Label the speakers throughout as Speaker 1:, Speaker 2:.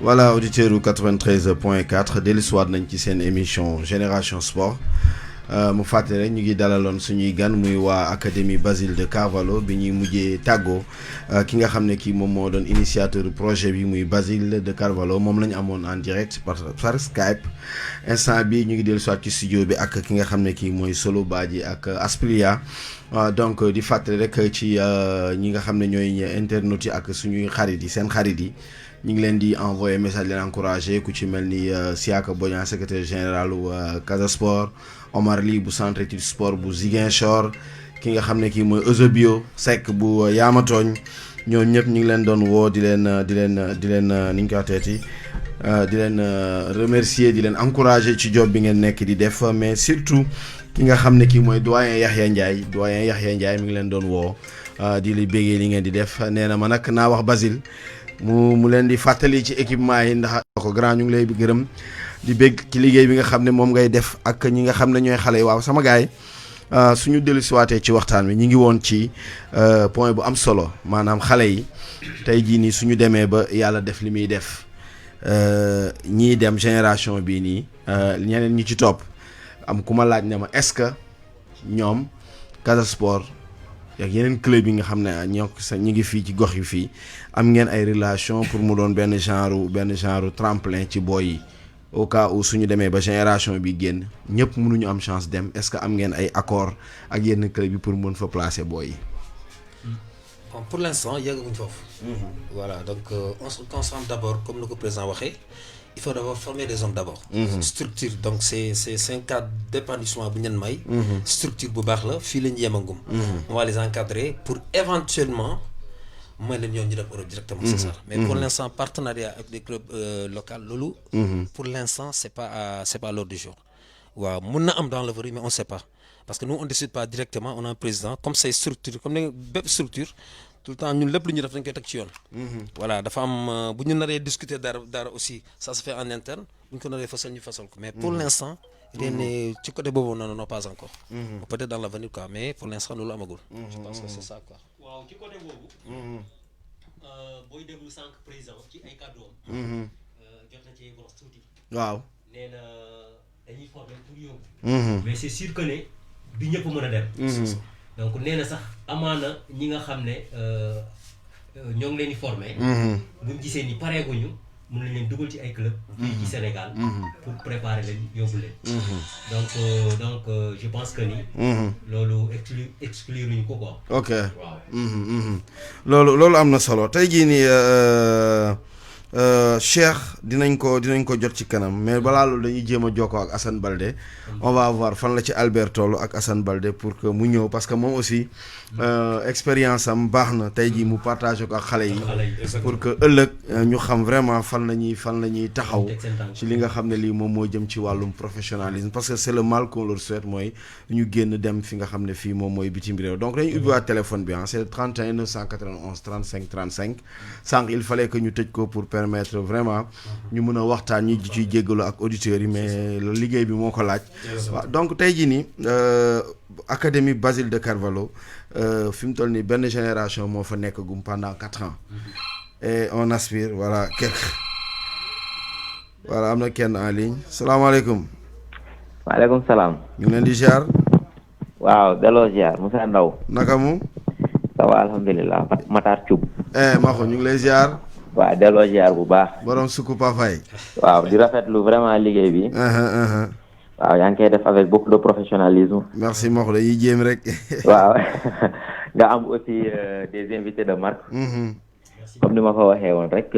Speaker 1: voilà auditeur u 93.4 dellusiwaat nañ ci seen émission Génération Sport mu fàttali rek ñu ngi dalaloon suñuy gan muy waa académie Basile de Carvalho bi ñuy mujjee tàggoo ki nga xam ne kii moom moo doon initiateur projet bi muy Basile de Carvalho moom la ñu amoon en direct par Skype instant bi ñu ngi dellusiwaat ci studio bi ak ki nga xam ne kii mooy Solo Badji ak Asprilia donc di fàttali rek ci ñi nga xam ne ñooy internautes yi ak suñuy xarit yi seen xarit yi. ñu ngi leen di envoyé message leen encouragé ku ci mel ni Siaka Bodian secrétaire général u Casa Sport Omar Ly bu centre étude sport bu Ziguinchor ki nga xam ne kii mooy Eusebio Seck bu Yamatooñ ñoo ñëpp ñu ngi leen doon woo di leen ni ñu ko waxeeti di leen remercier di leen encouragé ci job bi ngeen nekk di def mais surtout ki nga xam ne kii mooy doyen Yaxya Ndiaye mi ngi leen doon woo di li béggee li ngeen di def nee na ma nag naa wax Basile mu leen di fàttali ci équipement yi ndax ko grand ñu ngi lay gërëm di bégg ci liggéey bi nga xam ne moom ngay def ak ñi nga xam ne ñooy xale yi waaw sama gars yi suñu dellu siwaatee ci waxtaan wi ñu ngi woon ci point bu am solo maanaam xale yi tey jii nii suñu demee ba yàlla def li muy def ñii dem génération bii nii ñeneen ñi ci topp am ku ma laaj ne ma est-ce que ñoom Casa Sport ak yeneen club yi nga xam ne ñoo ñu ngi fii ci gox yi fii am ngeen ay relation pour mu doon benn genre tremplin ci boy yi au cas où suñu demee ba génération bi génn ñëpp mënuñu am chance dem est-ce que am ngeen ay accord ak yenn club yi pour mën fa placer boy yi.
Speaker 2: Bon, pour l'instant yeggaguñ foofu. Voilà donc on se concentre d'abord comme le président waxee il faut d'abord former des hommes d'abord. Structure donc c'est un cadre d'épanouissement bu ñen may. Structure bu baax la fii la ñu yemagum. On va les encadrer pour éventuellement mooy leen ñoo ñu dem Europe directement c'est ça. Mais pour l'instant partenariat avec des clubs locaux loolu. Pour l'instant c'est pas à l'ordre du jour. waaw mun na am dans l'avenir mais on sait pas parce que nous on décide pas directement on a un président comme say structure comme ne bépp structure. Tout le temps ñun lépp lu ñu def dañ koy teg ci yoon. Voilà dafa am bu ñu naree discuter dara aussi ça se fait en interne bu ñu ko naree fasal ñu fasal ko mais pour l'instant. rien ne ci côté boobu non pas encore. Peut-être dans l'avenir quoi mais pour l'instant loolu amagul. Je pense que c'est ça quoi.
Speaker 3: waaw ci côté boobu. booy déglu sànq président ci ay kàddoom. jot na ci wax tuuti.
Speaker 1: waaw
Speaker 3: nee na dañuy former pour yóbbu. mais c'est sûr que ne du ñëpp mën a dem. donc nee na sax amaana ñi nga xam ne ñoo ngi leen di former. buñ gisee ni pareeguñu mën nañ leen dugal ci ay club fii ci Sénégal. pour préparer leen yóbbu leen. donc je pense que ni. loolu exclure ñu ko quoi.
Speaker 1: ok
Speaker 3: waaw.
Speaker 1: loolu am na solo tey jii nii Cheikh dinañ ko jot ci kanam mais balaa loolu dañuy jéem a jokkoo ak Assane Balde on va voir fan la ci Albert toll ak Assane Balde pour que mu ñëw parce que moom aussi expérience am baax na tey jii mu partage ko ak xale yi pour que ëllëg ñu xam vraiment fan la ñuy taxaw ci li nga xam ne lii moom moo jëm ci wàllum professionnalisme parce que c'est le mal qu'on leur souhaite mooy ñu génn dem fi nga xam ne fii moom mooy bitim réew donc dañu ubbiwaat téléphone bi c'est 31 991 35 35 sànq il fallait que ñu tëj ko pour permettre vraiment ñu mën a waxtaan ñi ciy jéggalu ak auditeurs yi mais liggéey bi moo ko laaj. waaw donc tey jii nii académie Basile de Carvalho fi mu toll nii benn génération moo fa nekk gum pendant 4 ans et on aspire voilà am na kenn en ligne salaamaaleykum.
Speaker 4: waaleykum salaam.
Speaker 1: ñu ngi leen di ziar.
Speaker 4: waaw delloo ziar Moussa Ndaw.
Speaker 1: naka mu.
Speaker 4: ça va alhamdulilah Matar Thioub.
Speaker 1: Maxo ñu ngi lay ziar.
Speaker 4: waaw delloo ziar bu baax.
Speaker 1: borom sukku Pafay.
Speaker 4: waaw di rafetlu vraiment liggéey bi. waaw yaa ngi koy def avec beaucoup de professionnalisme.
Speaker 1: merci Maxo dañuy jéem rek.
Speaker 4: waaw nga am aussi des invités de marque. comme ni ma ko waxee woon rek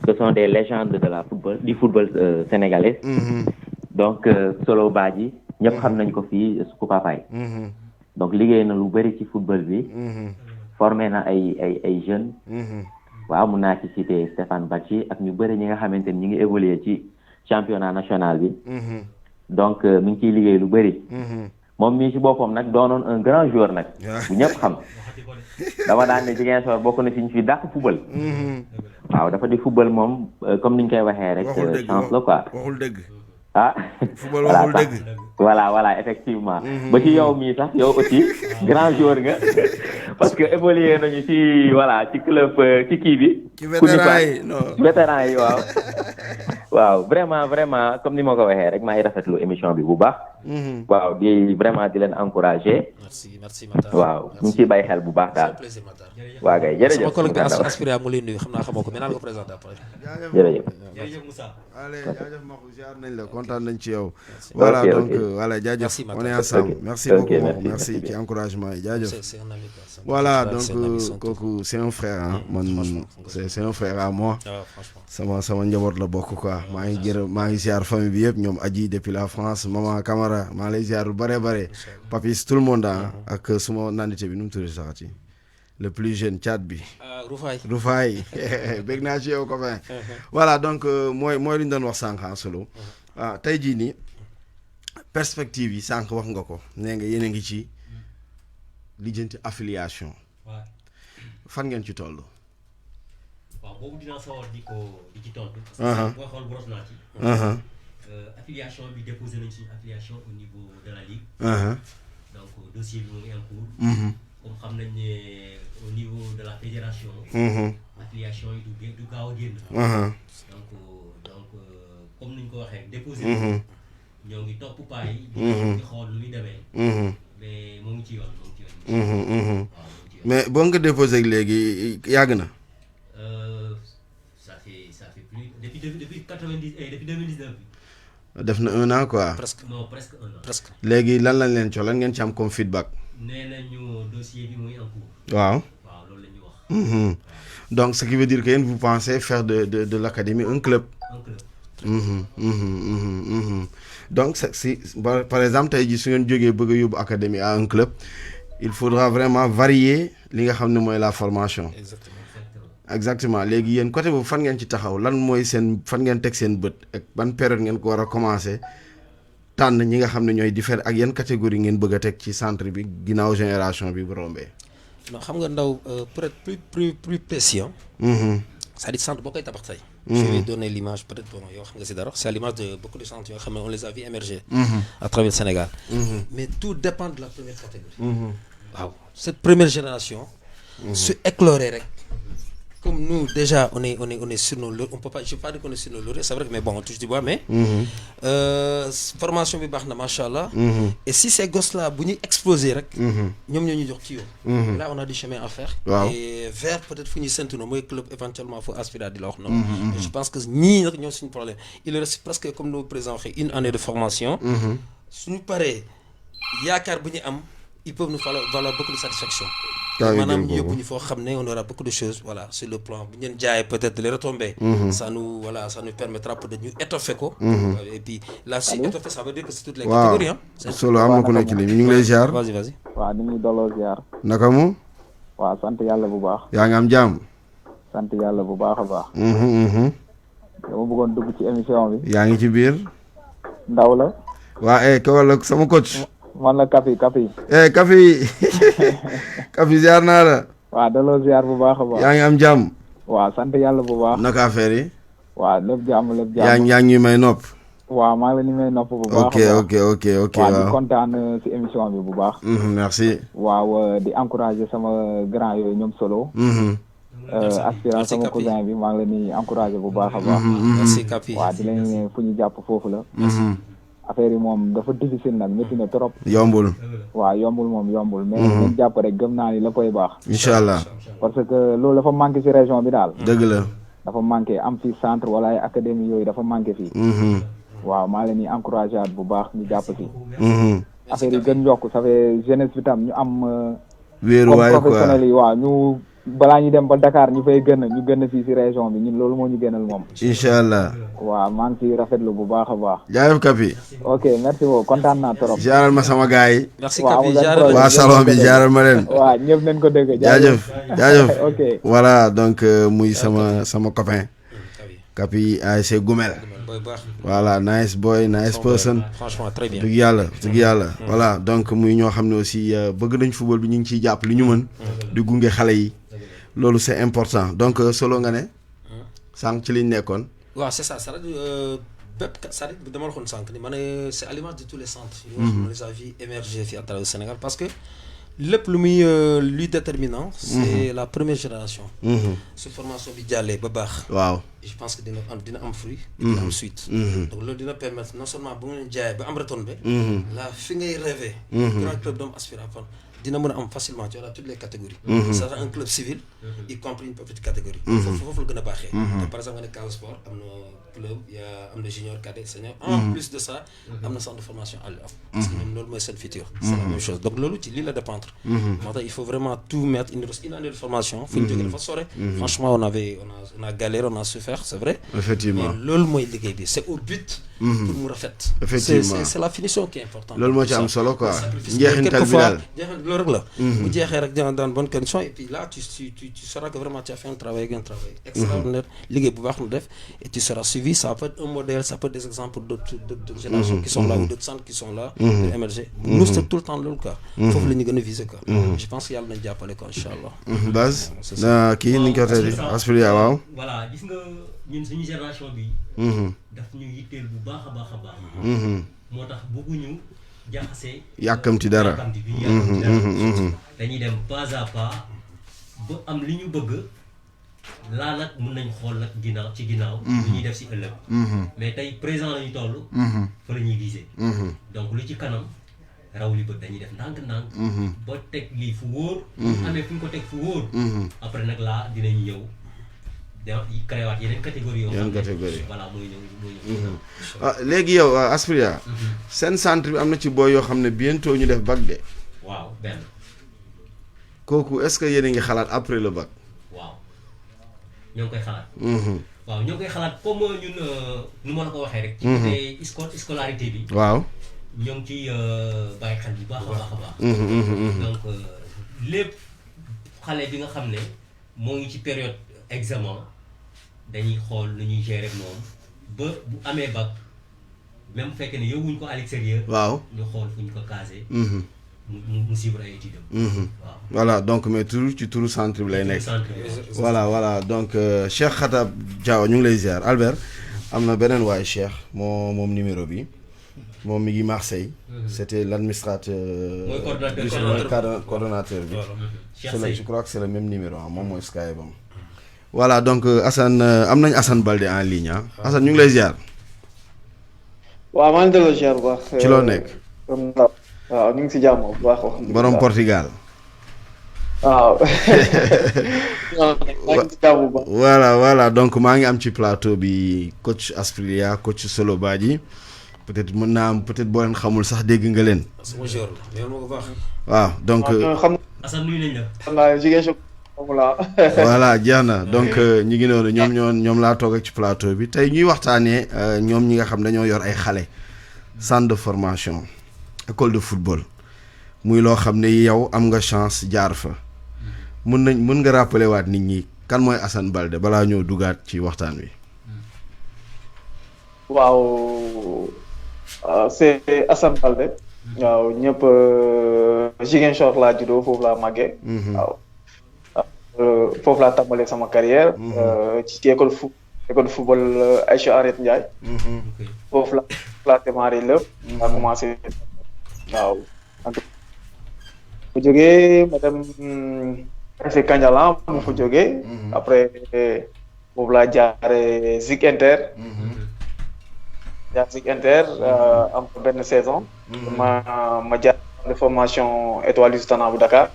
Speaker 4: ce sont des légendes du football sénégalais. donc Solo Badji ñëpp xam nañ ko fii sukku Pafay. donc liggéey na lu bari ci football bi. formé na ay jeunes. waaw mun naa ci citer Stéphane Badji ak ñu bëri ñi nga xamante ni ñu ngi évoluer ci championnat national bi. donc mi ngi ciy liggéey lu bëri. moom mii ci boppam nag doonoon un grand joueur nag. bu ñëpp xam. dama daan ne Ziguinchor bokk na fi ñu fi dàq football. waaw dafa di football moom comme ni ñu koy waxee rek. chance la quoi.
Speaker 1: waxul dëgg.
Speaker 4: ah.
Speaker 1: football waxul dëgg.
Speaker 4: voilà effectivement. ba ci yow mii sax yow aussi grand joueur nga parce que évolué nañu ci club ci kii bi.
Speaker 1: ci vétéran yi non
Speaker 4: vétéran yi waaw. waaw vraiment comme ni ma ko waxee rek maa ngi rafetlu émission bi bu baax. waaw di vraiment di leen encourager.
Speaker 2: merci Matar.
Speaker 4: waaw ñu ngi ciy bàyyi xel bu baax daal.
Speaker 2: plaisir Matar.
Speaker 4: waa kay jërëjëf
Speaker 2: sama collègue bi aspiré mu lay nuyu xam naa xamoo ko mais naa la ko présenté après.
Speaker 4: jërëjëf
Speaker 3: Moussa.
Speaker 1: allez jaajëf Makhou ziar nañ la kontaan nañ ci yow. voilà donc voilà jaajëf on est ensemble. merci beaucoup Makhou merci ci encouragement yi jaajëf.
Speaker 2: c'est un ami quoi.
Speaker 1: voilà donc kooku c'est un frère ah man c'est un frère à moi. sama njaboot la bokk quoi maa ngi ziar famille bi yëpp ñoom Adji depuis la France maman Camara maa lay ziar lu bare papis tout le monde ah ak suma nandite bi nu mu tudd saxati le plus jeune Tchad bi. Roufaï bég naa ci yow copain. voilà donc mooy li ñu doon wax sànq en solo. tey jii nii perspective yi sànq wax nga ko nee nga yéen a ngi ci lijjanti affiliation. fan ngeen ci toll.
Speaker 3: waaw boobu dinaa sawar di ci tontu. parce que booy xool boros naa ci. affiliation bi déposé nañ suñu affiliation au niveau de la ligue. donc dossier bi mu ngi en cours. comme xam nañ ne au niveau de la fédération. affiliation yi du gaaw a génn. donc comme ni ñu ko waxee déposé. ñoo ngi topp paa yi. di xool lu muy demee. mais mu ngi ci yoon
Speaker 1: mais boo nga déposé léegi yàgg na.
Speaker 3: ça fait plus depuis 90 depuis 2019 bi.
Speaker 1: def na 1 an quoi.
Speaker 2: presque
Speaker 3: 1 an.
Speaker 1: léegi lan lañ leen jox lan ngeen ci am comme feedback.
Speaker 3: nee nañu dossier bi muy en cours.
Speaker 1: waaw
Speaker 3: loolu la ñu wax.
Speaker 1: donc ce qui veut dire que yéen vous pensez faire de l'académie un club. donc si par exemple tey jii su ngeen jógee bëgg a yóbbu académie à un club il faudra vraiment varier li nga xam ne mooy la formation. exactement léegi yéen côté boobu fan ngeen ci taxaw lan mooy fan ngeen teg seen bët ak ban période ngeen ko war a commencer tànn ñi nga xam ne ñooy différent ak yan catégorie ngeen bëgg a teg ci centre bi ginnaaw génération bi bu rombee.
Speaker 2: non xam nga ndaw peut-être plus précis. c'est-à-dire centre boo koy tabax tey. je vais donner l'image peut-être bon yow xam nga si dara c'est à l'image de beaucoup de centres yoo xam ne on les a vu émerger. à travers le Sénégal. mais tout dépend de la première catégorie. waaw cette première génération. su écloré rek. comme nous déjà on est sur nos lauriers on peut pas je vais pas dire qu'on est sur nos lauriers c'est vrai que mais bon on touche du bois mais. formation bi baax na macha allah. et si ces gosses là bu ñuy exploser rek. ñoom ñoo ñu jox ci yoon. là on a du chemin à faire.
Speaker 1: waaw
Speaker 2: et vers peut-être fu ñuy séntu mooy club éventuellement faut aspirer di la wax noonu. je pense que ñii nag ñoo suñu problème il reste presque comme le président waxee 1 année de formation. suñu paree yaakaar bu ñu am ils peuvent nous valoir beaucoup de satisfaction. maanaam ñu yóbbu ñu foo xam ne on aura beaucoup de choses voilà sur le plan bu ñu leen jaayee peut-être les retombées. ça nous permettra peut-être ñu étoffer ko. et puis là si étoffer ça veut dire que c'est toutes les catégories ah.
Speaker 1: solo am na ku nekk nii ñu ngi lay ziar.
Speaker 2: vas-y.
Speaker 5: waaw ni muy delloo ziar.
Speaker 1: naka mu.
Speaker 5: waaw sant yàlla bu baax.
Speaker 1: yaa ngi am jàmm.
Speaker 5: sant yàlla bu baax a baax. dama bëggoon dugg ci émission bi.
Speaker 1: yaa ngi ci biir.
Speaker 5: ndaw la.
Speaker 1: waa ko wala sama coach.
Speaker 5: man la Kapi.
Speaker 1: Kapi ziar naa la.
Speaker 5: waaw delloo ziar bu baax a baax.
Speaker 1: yaa ngi am jàmm.
Speaker 5: waaw sant yàlla bu baax.
Speaker 1: naka affaire yi.
Speaker 5: waaw lépp jàmm.
Speaker 1: yaa ngi ñuy may nopp.
Speaker 5: waaw maa ngi leen di may nopp bu baax a baax.
Speaker 1: ok
Speaker 5: waaw di kontaan ci émission bi bu baax.
Speaker 1: merci.
Speaker 5: waaw di encourager sama grand yooyu ñoom solo. aspirant sama cousin bi maa ngi leen di encourager bu baax a baax.
Speaker 2: merci Kapi.
Speaker 5: waaw di leen ne fu ñu jàpp foofu la. affaire yi moom dafa difficile nag métti na trop.
Speaker 1: yombul.
Speaker 5: waaw yombul mais nañ jàpp rek gëm naa ni la koy baax.
Speaker 1: incha allah.
Speaker 5: parce que loolu dafa manqué ci région bi daal.
Speaker 1: dëgg la.
Speaker 5: dafa manqué am fi centre wala ay académie yooyu dafa manqué fii. waaw maa leen di encouragé bu baax ñu jàpp ci. affaire yi gën yokk ça fait jeunesse bi tam ñu am.
Speaker 1: wéeruwaay quoi
Speaker 5: comme professionnels yi waaw ñu balaa ñu dem ba Dakar ñu fay ñu gën fii ci région bi ñun loolu moo ñu gënal moom.
Speaker 1: incha allah.
Speaker 5: waaw maa ngi ciy rafetlu bu baax a baax.
Speaker 1: jaajëf Kapi.
Speaker 5: ok merci beaucoup kontaan naa trop.
Speaker 1: jaaral ma sama gars yi.
Speaker 2: merci Kapi jaaral
Speaker 1: waa salon bi jaaral ma leen.
Speaker 5: waaw ñëpp nañ ko dégg.
Speaker 1: jaajëf
Speaker 5: ok
Speaker 1: voilà donc muy sama copain. Kapi ASC Goumel. voilà nice boy nice person.
Speaker 2: franchement très bien.
Speaker 1: dëgg yàlla voilà donc muy ñoo xam ne aussi bëgg nañ football bi ñu ngi ciy jàpp li ñu mën. di gunge xale yi. loolu c'est important donc solo nga ne. sànq ci liñ nekkoon.
Speaker 2: waaw c'est ça c'est-à-dire c'est-à-dire dama la waxoon sànq ni ma ne c'est à l'image de tous les centres. on les a vu émerger fii à travers le Sénégal parce que lépp lu muy luy déterminant. c'est la première génération. su formation bi jàllee ba baax.
Speaker 1: waaw
Speaker 2: je pense que dina am fruit. dina am suite. donc loolu dina permettre non seulement bu ngeen jaayee ba am retombée. la fi ngay rêver. grand club doom aspire à dina mën a am facilement tu vois toutes les catégories. ça sera un club civil. y compris une petite catégorie. foofu la gën a baaxee. par exemple nga ne Casa Sport am na club am na junior cadet senior. en plus de ça. am na centre de formation à l'UF. parce que ñoom loolu mooy seen futur. c'est la même chose donc loolu ci lii la dépendre. moo tax il faut vraiment tout mettre une année de formation. fu ñu jógee dafa sore. franchement on a galéré on a souffert c'est vrai.
Speaker 1: effectivement
Speaker 2: mais loolu mooy liggéey bi c'est au but. pour mu rafet.
Speaker 1: effectivement
Speaker 2: c'est la finition qui est importante.
Speaker 1: loolu moo ci am solo quoi njeexintal bi daal.
Speaker 2: loolu rek la. bu jeexee rek dans bonne condition et puis là tu sauras que vraiment tu as fait un travail extraordinaire liggéey bu baax na def et tu seras suivi ça peut être un modèle ça peut être des exemples d'autres générations qui sont là ou d'autres centres qui sont là pour émerger nous c'est tout le temps loolu quoi foofu la ñu gën a viser quoi je pense que yàlla nañ jàppale quoi inchallah
Speaker 1: Baz kii ni ñu ko waxee Aspiria waaw
Speaker 3: voilà gis nga ñun suñu génération bi daf ñu yitteel bu baax a baax moo tax bëgguñu jaxase
Speaker 1: yàkkamti dara
Speaker 3: dañuy dem pas à pas ba am li ñu bëgg laa nag mën nañ xool nag ginnaaw ci ginnaaw lu ñuy def si ëllëg mais tey présent la ñu toll fa la ñuy viser donc lu ci kanam raw li bët dañuy def ndànk-ndànk ba teg lii fu wóor amee fu ñu ko teg fu wóor après nag laa dinañ ñëw créé waat yeneen catégorie yoo xam ne voilà mooy ñëw
Speaker 1: léegi yow Aspiria seen centre bi am na ci booy yoo xam ne bientôt ñu def bac de
Speaker 3: waaw benn
Speaker 1: kooku est-ce que yéen a ngi xalaat après le bac
Speaker 3: waaw ñoo ngi koy xalaat waaw ñoo ngi koy xalaat comme ñun nu ma la ko waxee rek ci côté scolarité bi
Speaker 1: waaw
Speaker 3: ñoo ngi ciy bàyyi xel bu baax a baax donc lépp xale bi nga xam ne moo ngi ci période examen dañuy xool nu ñuy gérer moom ba bu amee bac même bu fekkee ne yóbbuñ ko à l'extérieur
Speaker 1: waaw
Speaker 3: ñu xool fu ñu ko casé mu suivre ay études waaw
Speaker 1: voilà donc mais toujours ci turu centre bi lay nekk voilà donc Cheikh Khatab Diaw ñu ngi lay ziar Albert am na beneen waaye Cheikh moom numéro bi moom mi ngi Marseille c'était l'administrateur coordonnateur bi je crois que c'est le même numéro moom mooy Sky bam voilà donc Assane am nañ Assane Balde en ligne Assane ñu ngi lay ziar
Speaker 6: waaw maa ngi delloo ziar bu baax
Speaker 1: ci loo nekk
Speaker 6: waaw ñu ngi si jàmm bu baax wax
Speaker 1: borom Portugal
Speaker 6: waaw maa ngi si jàmm bu baax
Speaker 1: voilà donc maa ngi am ci plateau bi coach Aspiria coach Solo Badji peut-être mën naa am peut-être boo leen xamul sax dégg nga leen waaw donc
Speaker 6: xam
Speaker 3: Assane nuyu nañ la
Speaker 6: xam naa jigéen
Speaker 1: voilà jeex na donc ñi ngi noonu ñoom laa toog ak ci plateau bi tey ñuy waxtaanee ñoom ñi nga xam dañoo yor ay xale centre de formation école de football muy loo xam ne yow am nga chance jaar fa mën nga rappeler waat nit ñi kan mooy Assane Balde balaa ñoo dugaat ci waxtaan wi.
Speaker 6: waaw c'est Assane Balde. waaw ñëpp Ziguinchor laa juddoo foofu laa màggee. waaw foofu laa tàmbalee sama carrière. ci école de football Aïcha Arrête Ndiaye. foofu laa démarré lépp. laa commencé waaw. bu jógee ma dem FC Kandialang mu fa jógee. après foofu laa jaaree Zik Inter. jaar Zik Inter am fa benn saison. ma jaar de formation Étoile Lusitana bu Dakar.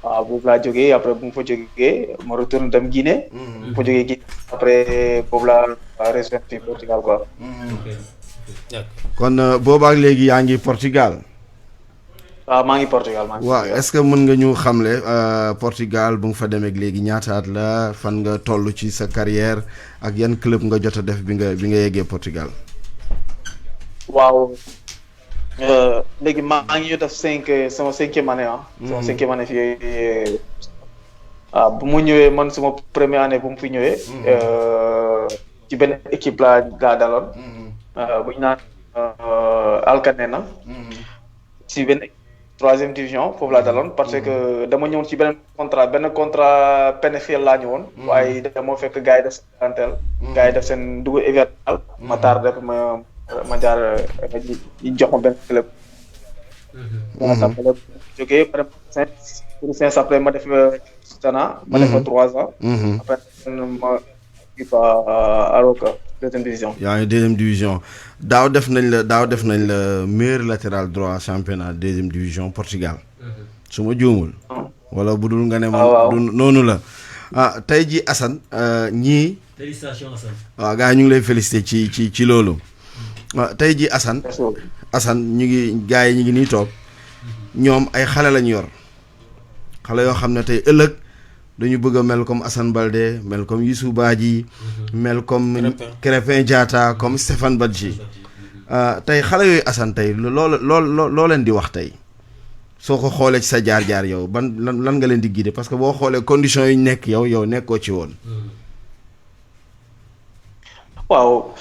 Speaker 6: waaw boobu laa jógee après bu mu fa jógee ma retourne dem Guinée. bu mu fa jógee Guinée après boobu laa rejoindre fii Portugal quoi.
Speaker 1: kon boobaak léegi yaa ngi Portugal.
Speaker 6: waaw maa ngi Portugal
Speaker 1: waaw est-ce que mën nga ñu xamle Portugal bu nga fa demee léegi ñaata at la fan nga toll ci sa carrière ak yan club nga jot a def bi nga yeggee Portugal.
Speaker 6: waaw léegi maa ngi ñu def sama cinquième année sama cinquième année fii bu mu ñëwee man sama première année bu mu fi ñëwee. ci benn équipe laa daloon. bu ñu naan Alcanena. ci benn troisième division foofu laa daloon parce que dama ñëwoon ci benn contrat PNFL laa ñëwoon. waaye dama fekk gars yi def seen clientèle. gars yi def seen dugub hivernal. ma tardé ma jaar ñu jox ma benn club. ma tàmbale jógee ma dem Saint après ma def Tana. ma def 3 ans. après ma kii Aroca deuxième division.
Speaker 1: yaa ngi deuxième division daaw def nañ la meilleur latéral droit championnat deuxième division Portugal. su ma juumul. wala bu dul nga ne ma. noonu la tey ji Assane ñii.
Speaker 3: félicitations Assane.
Speaker 1: waaw gars yi ñu ngi lay félicité ci loolu. tey ji Assane ñu ngi gars yi ñu ngi nii toog ñoom ay xale lañu yor xale yoo xam ne tey ëllëg dañu bëgg a mel comme Assane Baldé mel comme Youssouf Badji mel comme Krépin Diatta comme Stéphane Badji tey xale yooyu Assane tey loo leen di wax tey soo ko xoolee ci sa jaar-jaar yow ban lan nga leen di guider parce que boo xoolee conditions yi ñu nekk yow nekkoo ci woon.
Speaker 6: waaw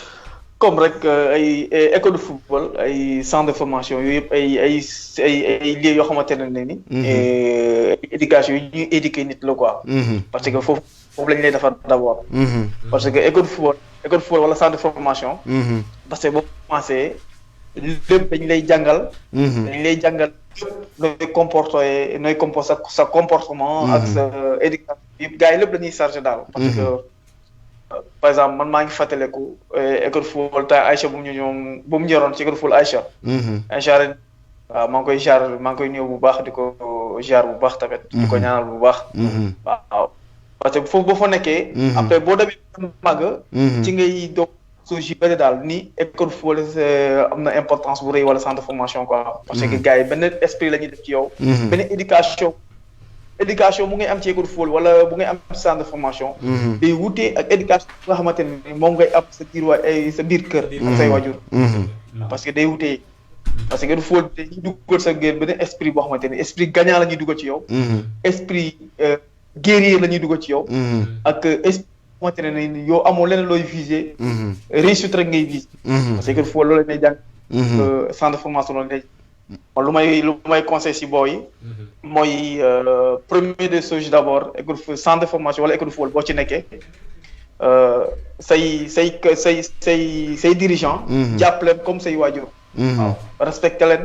Speaker 6: comme rek ay école de football ay centre de formation yooyu yëpp ay lieux yoo xamante ne ni. éducation yi ñuy éduquer nit la quoi. parce que foofu lañ lay defar d'abord. parce que école de football wala centre de formation. parce que boo commencé lépp dañ lay jàngal. dañ lay jàngal nooy comporter sa comportement. ak sa éducation yëpp gars yi lépp dañuy chargé daal. parce que par exemple man maa ngi fàttaliku école football te Aïcha bu mu ñoroon ci école football Aïcha. Aïcha ren waaw maa ngi koy ñëw bu baax di ko jaar bu baax tamit. di ko ñaanal bu baax. waaw parce que foofu boo fa nekkee. après boo demee màgg. ci ngay doog soo ji bëri daal ni école football am na importance bu rëy wala centre de formation quoi. parce que gars yi benn esprit la ñuy def ci yow. benn éducation mu ngay am ci école football wala bu ngay am centre de formation. day wutee ak éducation nga xamante ne moom ngay am sa biir kër. ak say waajur. parce que day wutee. parce que école football dañuy duggal sa génn benn esprit boo xamante ne esprit gagnant la ñuy duggal ci yow. esprit guerrier la ñuy duggal ci yow. ak esprit boo xamante ne yow amoo leneen looy viser. réussite rek ngay viser. parce que école football loolu la ñuy jàng. centre de formation loolu lay. lu may conseil si booy mooy premier des choses d'abord école centre de formation wala école de football boo ci nekkee say dirigeant jàpp leen comme say waajur waaw respecté leen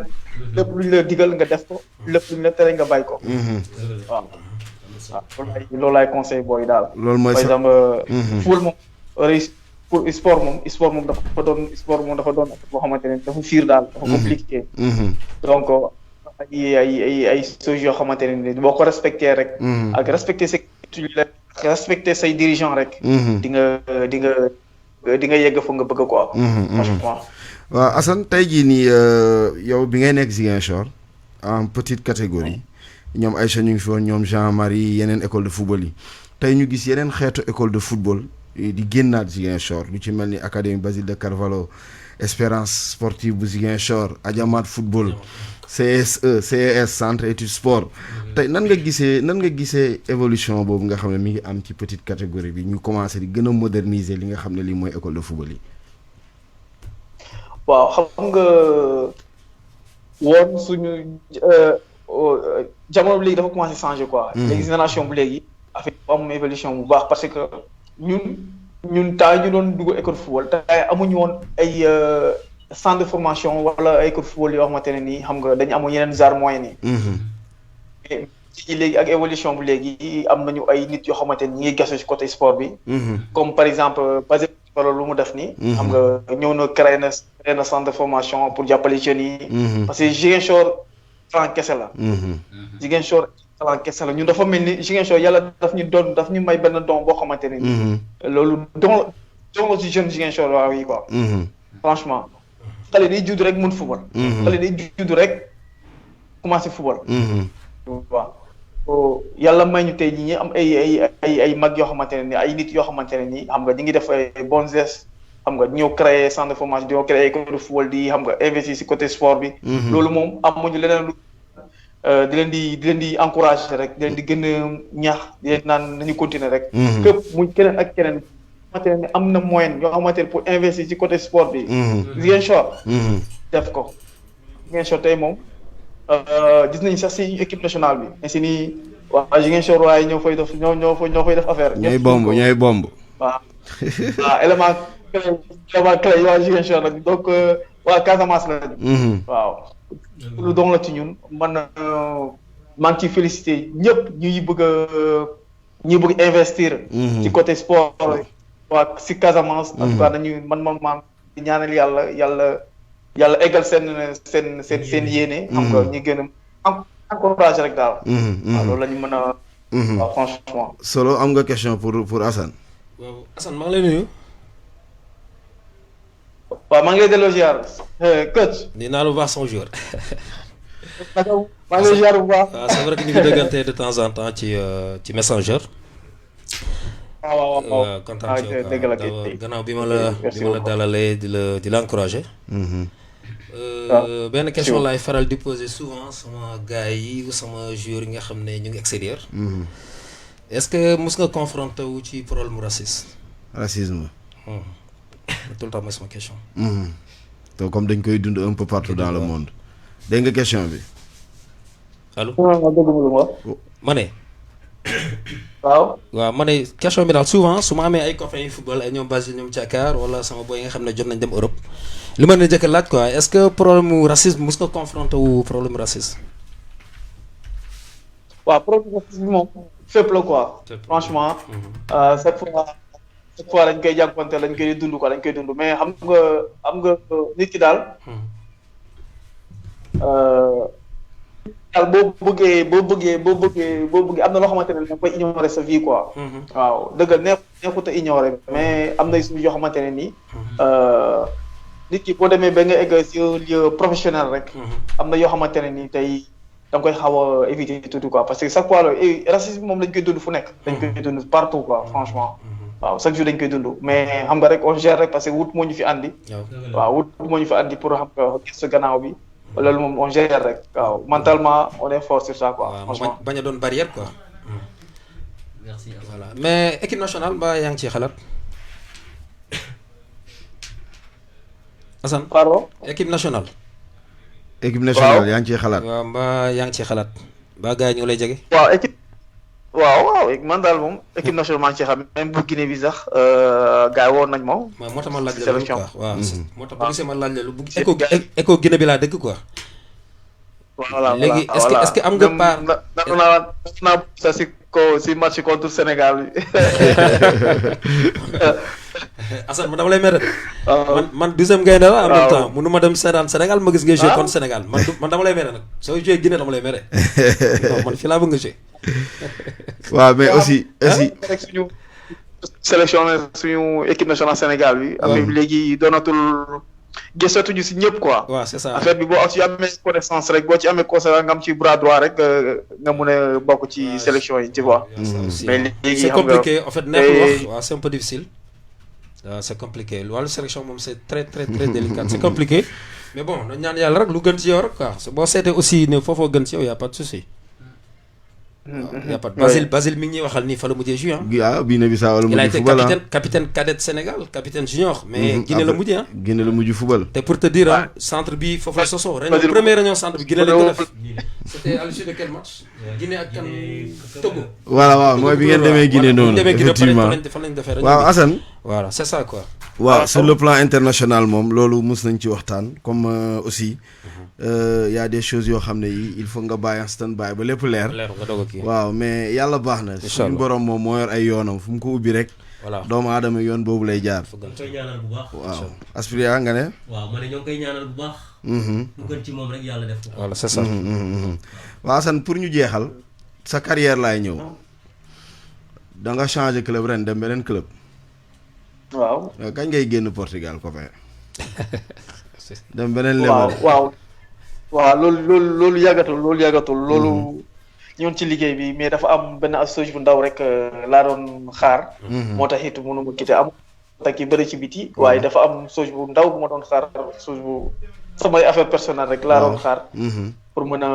Speaker 6: lépp lu ñu la digal nga def ko lépp lu ñu la tere nga bàyyi ko waaw loolu laay conseil booy daal
Speaker 1: loolu mooy
Speaker 6: par exemple football moom réussir pour sport moom dafa doon boo xamante ne dafa fiir daal dafa compliqué donc ay choses yoo xamante ne boo ko respecté rek ak respecté say dirigeant rek di nga yegg fa nga bëgg quoi franchement
Speaker 1: waaw Assane tey jii nii yow bi ngay nekk Ziguinchor en petite catégorie ñoom Aïcha ñu ngi fi woon ñoom Jean-Marie yeneen école de football yi tey ñu gis yeneen xeetu école de football di génnaat Ziguinchor lu ci mel ni académie Basile de Carvalho Espérance sportive bu Ziguinchor Adiamaat football CSE CES centre étude sport tey nan nga gisee évolution boobu nga xam ne mi ngi am ci petite catégorie bi ñu commencé di gën a moderniser li nga xam ne lii mooy école de football yi.
Speaker 6: waaw xam nga woon suñu jamono bi léegi dafa commencé changer quoi. léegi génération bu léegi affaire bu am évolution bu baax parce que ñun temps ñu doon dugg école football te amuñu woon ay centre de formation wala ay école football yoo xamante ne nii xam nga dañu amoon yeneen genre moyen yi. ci léegi ak évolution bu léegi am nañu ay nit yoo xamante ni ñi ngi gasu ci côté sport bi. comme par exemple Basile wala lu mu def nii. xam nga ñëw na créé na centre de formation pour jàppale jeunes yi. parce que Ziguinchor talent kese la. Ziguinchor talent kese la ñun dafa mel ni Ziguinchor yàlla daf ñu may benn don boo xamante ne nii. loolu don la ci jeune Ziguinchor waaw yi quoi. franchement xale day judd rek mun football. xale day judd rek commencé football. waaw yàlla may ñu tey ñi am ay mag yoo xamante ne nii ay nit yoo xamante ne nii xam nga ñu ngi def ay bons gestes xam nga ñëw créer centre de formation ñoo créer école de football di xam nga investir ci côté sport bi. loolu moom amuñu leneen lu di leen di encourager rek di leen di gën a ñaax di leen naan nañu continuer rek. képp muy keneen ak keneen xamante ne am na moyen yoo xamante ne pour investir ci côté sport bi. Ziguinchor def ko Ziguinchor tey moom gis nañ sax si équipe nationale bi mais si nii waa Ziguinchor waaye ñoo fay def affaire.
Speaker 1: ñooy bomb.
Speaker 6: waaw élément clé waa Ziguinchor la donc waa Casamance la. waaw. lu doon la ci ñun man maa ngi ciy félicité ñëpp ñuy bëgg investir. ci côté sport waa si Casamance. en tout cas nañu man ñaanal yàlla eggal seen yéene. xam nga ñu gën a encouragé rek daal. waaw loolu la ñu mën a. waaw franchement.
Speaker 1: Solo am nga question pour Assane.
Speaker 2: waaw Assane maa ngi lay nuyu.
Speaker 6: waaw maa ngi lay delloo ziar coach.
Speaker 2: nee naa lu baax son joueur.
Speaker 6: maa ngi lay ziar bu baax.
Speaker 2: waaw c'est vrai que ñu ngi déggante de temps en temps ci Messenger.
Speaker 6: waaw
Speaker 2: kontaan ci yow gannaaw bi ma la dalalee di la encouragé. benn question laay faral di poser souvent sama gars yi sama joueurs yi nga xam ne ñu ngi extérieur. est-ce que mos nga confronté wu ci problème racisme. tout le temps mooy sama question.
Speaker 1: donc comme dañ koy dund un peu partout dans le monde. dégg nga question bi.
Speaker 2: allo.
Speaker 6: ma
Speaker 2: ne.
Speaker 6: waaw
Speaker 2: ma ne question bi daal souvent su ma amee ay copains yu football ay ñoom Basile ñoom Thiakar wala sama boy yi nga xam ne jot nañ dem Europe li ma ne njëkk a laaj quoi est-ce que problème mu racisme mos nga confronté wu problème racisme.
Speaker 6: waaw problème racisme moom fépp la quoi. franchement. chaque fois dañ koy jànkuwante dañ koy dund quoi dañ koy dund mais xam nga nit ki daal. daal boo bëggee am na loo xamante ne da koy ignorer sa vie quoi. waaw dëgg neexut a ignorer mais am na suñu yoo xamante ne nii. nit ki boo demee ba nga egg si lieu professionnel rek. am na yoo xamante ne nii tey da nga koy xaw a éviter tuuti quoi parce que chaque fois racisme moom dañ koy dund fu nekk. dañ koy dund partout quoi franchement. waaw chaque jour dañ koy dund mais xam nga rek on gère rek parce que wut moo ñu fi andi. waaw wut moo ñu fi andi pour xam nga gis sa gannaaw bi. loolu moom on gère rek waaw mentalement on est fort sur ça quoi. franchement
Speaker 2: bañ a doon barrière quoi. merci voilà mais équipe nationale mbaa yaa ngi ciy xalaat. Assane.
Speaker 6: pardon.
Speaker 2: équipe nationale.
Speaker 1: équipe nationale yaa ngi ciy xalaat.
Speaker 2: waaw mbaa yaa ngi ciy xalaat. mbaa gars yi ñu ngi lay jege.
Speaker 6: waaw équipe. waaw man daal moom équipe nationale maa ngi ci xam même bu Guinée bi sax gars yi woon nañ moom.
Speaker 2: moo tax ma laaj la lu quoi waaw moo tax bu gisee ma laaj la lu bu éco Guinée bi laa dëkk quoi.
Speaker 6: voilà
Speaker 2: léegi est-ce que am nga part.
Speaker 6: naa sa si match contre Sénégal bi.
Speaker 2: Assane man dama lay mere. man deuxième gaynde la en même temps mënu ma dem seetaan Sénégal ma gis nga joué contre Sénégal man dama lay mere nag soo joué Guinée dama lay mere non man fii laa bëgg nga joué.
Speaker 1: waaw mais aussi
Speaker 6: rek suñu sélectionné suñu équipe nationale Sénégal bi. am léegi doonatul gisatuñu si ñëpp quoi.
Speaker 2: waaw c'est ça
Speaker 6: affaire bi boo ci amee connaissance rek boo ci amee conseil nga am ci bras droit rek nga mun a bokk ci sélection yi tu vois. mais léegi
Speaker 2: c'est compliqué en fait nekkul wax waaw c'est un peu difficile. waaw c'est compliqué wàllu sélection moom c'est très très très délicat c'est compliqué mais bon dañ ñaan yàlla rek lu gën ci yow rek quoi boo seetee aussi ne foofoo gën ci yow y a pas de souci. y a pas de Basile mi ngi ñuy waxal nii fa la mujjee joué
Speaker 1: ah Guinée Bissau la mujj football
Speaker 2: il a été capitaine cadet Sénégal capitaine junior. mais Guinée la mujjee ah.
Speaker 1: Guinée la mujj football.
Speaker 2: te pour te dire centre bi foofu la sosoo ren première réunion centre bi Guinée lañ ko def. c'était à l'issue de quel match. Guinée ak kan Togo.
Speaker 1: voilà waaw mooy bi ngeen demee Guinée noonu. effectivement
Speaker 2: fan lañ defee
Speaker 1: waaw Assane.
Speaker 2: voilà c'est ça quoi.
Speaker 1: waaw sur le plan international moom loolu mës nañ ci waxtaan comme aussi. y a des choses yoo xam ne yi il faut nga bàyyi en stand-by ba lépp leer. waaw mais yàlla baax na. suñu borom moom moo yor ay yoonam fu mu ko ubbi rek.
Speaker 3: voilà
Speaker 1: doomu aadama yoon boobu lay jaar.
Speaker 3: ñoo koy ñaanal bu baax.
Speaker 1: waaw Aspiria nga ne.
Speaker 3: waaw ma ne ñoo ngi koy ñaanal bu baax. mu gën ci moom rek yàlla def ko.
Speaker 2: voilà c'est ça.
Speaker 1: waaw Assane pour ñu jeexal sa carrière laay ñëw da nga changé club ren dem beneen club.
Speaker 6: waaw.
Speaker 1: kañ ngay génn Portugal copain. dem beneen level.
Speaker 6: waaw loolu yàggatul loolu ñoon ci liggéey bi mais dafa am benn association bu ndaw rek laa doon xaar. moo tax it mënu ma quitté am tak yi bëri ci biti waaye dafa am association bu ndaw bu ma doon xaar association bu samay affaire personnelle rek laa doon xaar. pour mën a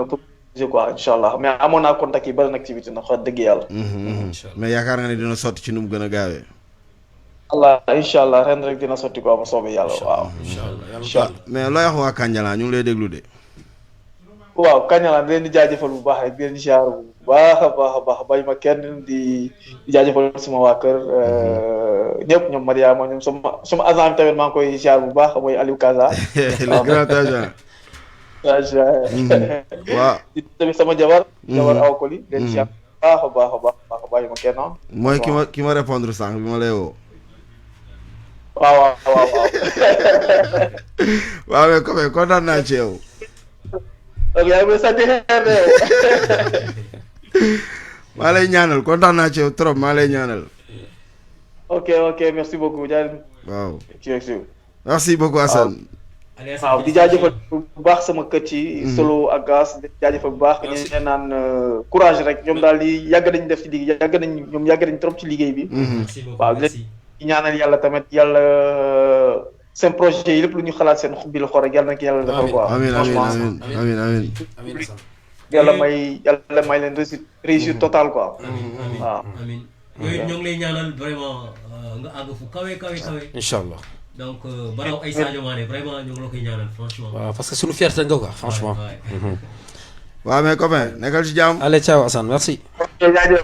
Speaker 6: proposer quoi incha allah mais amoon naa contact yi bëri nag ci biti ndax wax dëgg yàlla.
Speaker 1: mais yaakaar nga ne dina sotti ci nu mu gën a gaawee.
Speaker 6: incha allah ren rek dina sotti ko am soobee yàlla waaw.
Speaker 2: incha allah
Speaker 1: mais looy wax waa Kandiala ñu ngi lay déglu de.
Speaker 6: waaw Kañalaan di leen di jaajëfal bu baax rek di leen di ziar bu baax a baax bàyyi ma kenn di jaajëfal sama waa kër ñëpp ñoom Mariama ñoom sama agent bi tamit maa ngi koy ziar bu baax mooy Aliou Kaza.
Speaker 1: le grand agent.
Speaker 6: waaw di tamit sama jabar aw Koli di leen di ziar bu baax a baax bàyyi ma kenn.
Speaker 1: mooy ki ma répondre sànq bi ma lay woo.
Speaker 6: waaw.
Speaker 1: waaw mais comme kontaan naa ci yow.
Speaker 6: ok yaa ngi may sant xeer de yow.
Speaker 1: maa lay ñaanal kontaan naa ci yow trop maa lay ñaanal.
Speaker 6: ok merci beaucoup jaajëf.
Speaker 1: waaw.
Speaker 6: merci
Speaker 1: beaucoup Assane.
Speaker 6: waaw di jaajëfal bu baax sama kër ci solo ak gas di jaajëfal bu baax ñu naan courage rek ñoom daal di yàgg nañ def ci liggéey yàgg nañ trop ci liggéey bi. waaw di ñaanal yàlla tamit yàlla seen projet yi lépp lu ñu xalaat seen xub bi la xool rek yàlla na ko yàlla defal quoi.
Speaker 1: amiin
Speaker 6: yàlla may leen réussite totale quoi. waaw.
Speaker 3: amiin yooyu ñoo ngi lay ñaanal vraiment nga àgg fu kawe.
Speaker 2: incha allah.
Speaker 3: donc baraw ay Sadio Mané vraiment ñu ngi la koy ñaanal franchement.
Speaker 2: waaw parce que suñu fierté nga quoi franchement.
Speaker 1: waaw mais copain nekkal ci jàmm.
Speaker 2: allez ciao Assane merci.
Speaker 1: jaajëf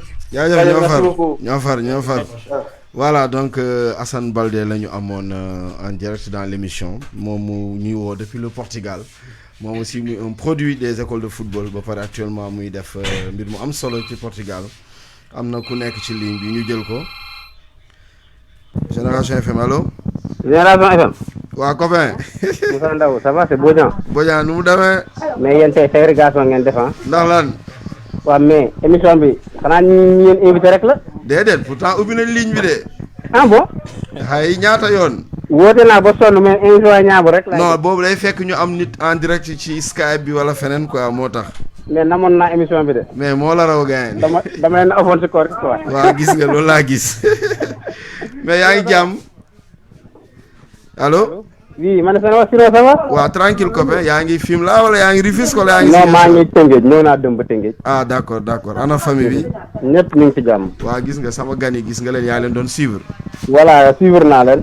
Speaker 1: ñoo far. Voilà, donc Assane Baldé la ñu amoon en direct dans l'émission moom mu ñuy woo depuis le Portugal moom aussi muy un produit des écoles de football ba pare actuellement muy def mbir mu am solo ci Portugal am na ku nekk ci ligne bi ñu jël ko Génération FM allo.
Speaker 7: Génération FM.
Speaker 1: waa copain.
Speaker 7: Moussa Ndaw ça va c'est Bodian.
Speaker 1: Bodian nu mu demee.
Speaker 7: mais yéen tey ségrégation ngeen def ah.
Speaker 1: ndax lan.
Speaker 7: waaw mais émission bi xanaa ñu yéen invité rek la.
Speaker 1: déedéet pourtant ubbi nañ ligne bi de.
Speaker 7: ah bon.
Speaker 1: xay ñaata yoon.
Speaker 7: woote naa ba sonn mais émission ñaabu rek.
Speaker 1: non boobu day fekk ñu am nit en direct ci Skype bi wala feneen quoi moo tax.
Speaker 7: mais namoon naa émission bi de.
Speaker 1: mais moo la raw gaañ.
Speaker 7: dama leen afoon si koor quoi.
Speaker 1: waaw gis nga loolu laa gis mais yaa ngi jàmm allo.
Speaker 7: oui man sinon ça va.
Speaker 1: waaw tranquille copain yaa ngi film la wala yaa ngi Rufisque wala yaa ngi.
Speaker 7: non maa ngi Tëngéej ñëw naa dem ba Tëngéej.
Speaker 1: ah d'accord ana famille bi.
Speaker 7: ñëpp ñu ngi ci jàmm.
Speaker 1: waaw gis nga sama gan yi gis nga leen yaa leen doon suivre.
Speaker 7: voilà suivre naa leen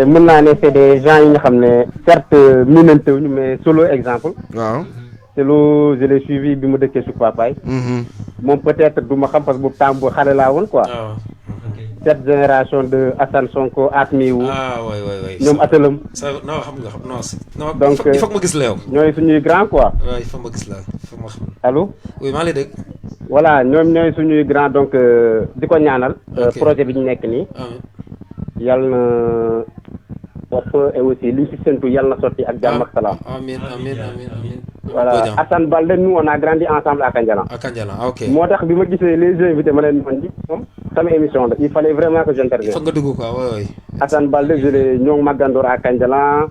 Speaker 7: mën naa ne c'est des gens yi nga xam ne certes minante wuñu mais solo exemple.
Speaker 1: waaw.
Speaker 7: c'est lu je l'ai suivi bi mu dëkkee su papaay. moom peut-être du ma xam parce que bu temps bu xale laa woon quoi. cette génération de Assane Sonko Atmiou.
Speaker 2: oui.
Speaker 7: ñoom Atalam.
Speaker 2: non xam non.
Speaker 7: donc
Speaker 2: il faut que ma gis la yow.
Speaker 7: ñooy suñuy grand quoi.
Speaker 2: waaw il faut ma gis la il faut ma xam.
Speaker 7: allo.
Speaker 2: oui maa ngi lay dégg.
Speaker 7: voilà ñoom ñooy suñuy grand donc di ko ñaanal. projet bi ñu nekk nii. yàlla na bopp et aussi li ci séntu yàlla na sotti ak jàmm ak salaam.
Speaker 2: amiin.
Speaker 7: voilà Assane Baldé nous on a grandi ensemble à Kandialang.
Speaker 2: Ok.
Speaker 7: moo tax bi ma gisee les invités ma leen mën ji moom sama émission la il fallait vraiment que j'intervienne.
Speaker 2: foog nga dugg quoi oui.
Speaker 7: Assane Baldé je l'ai ñoo màggandoor à Kandialang.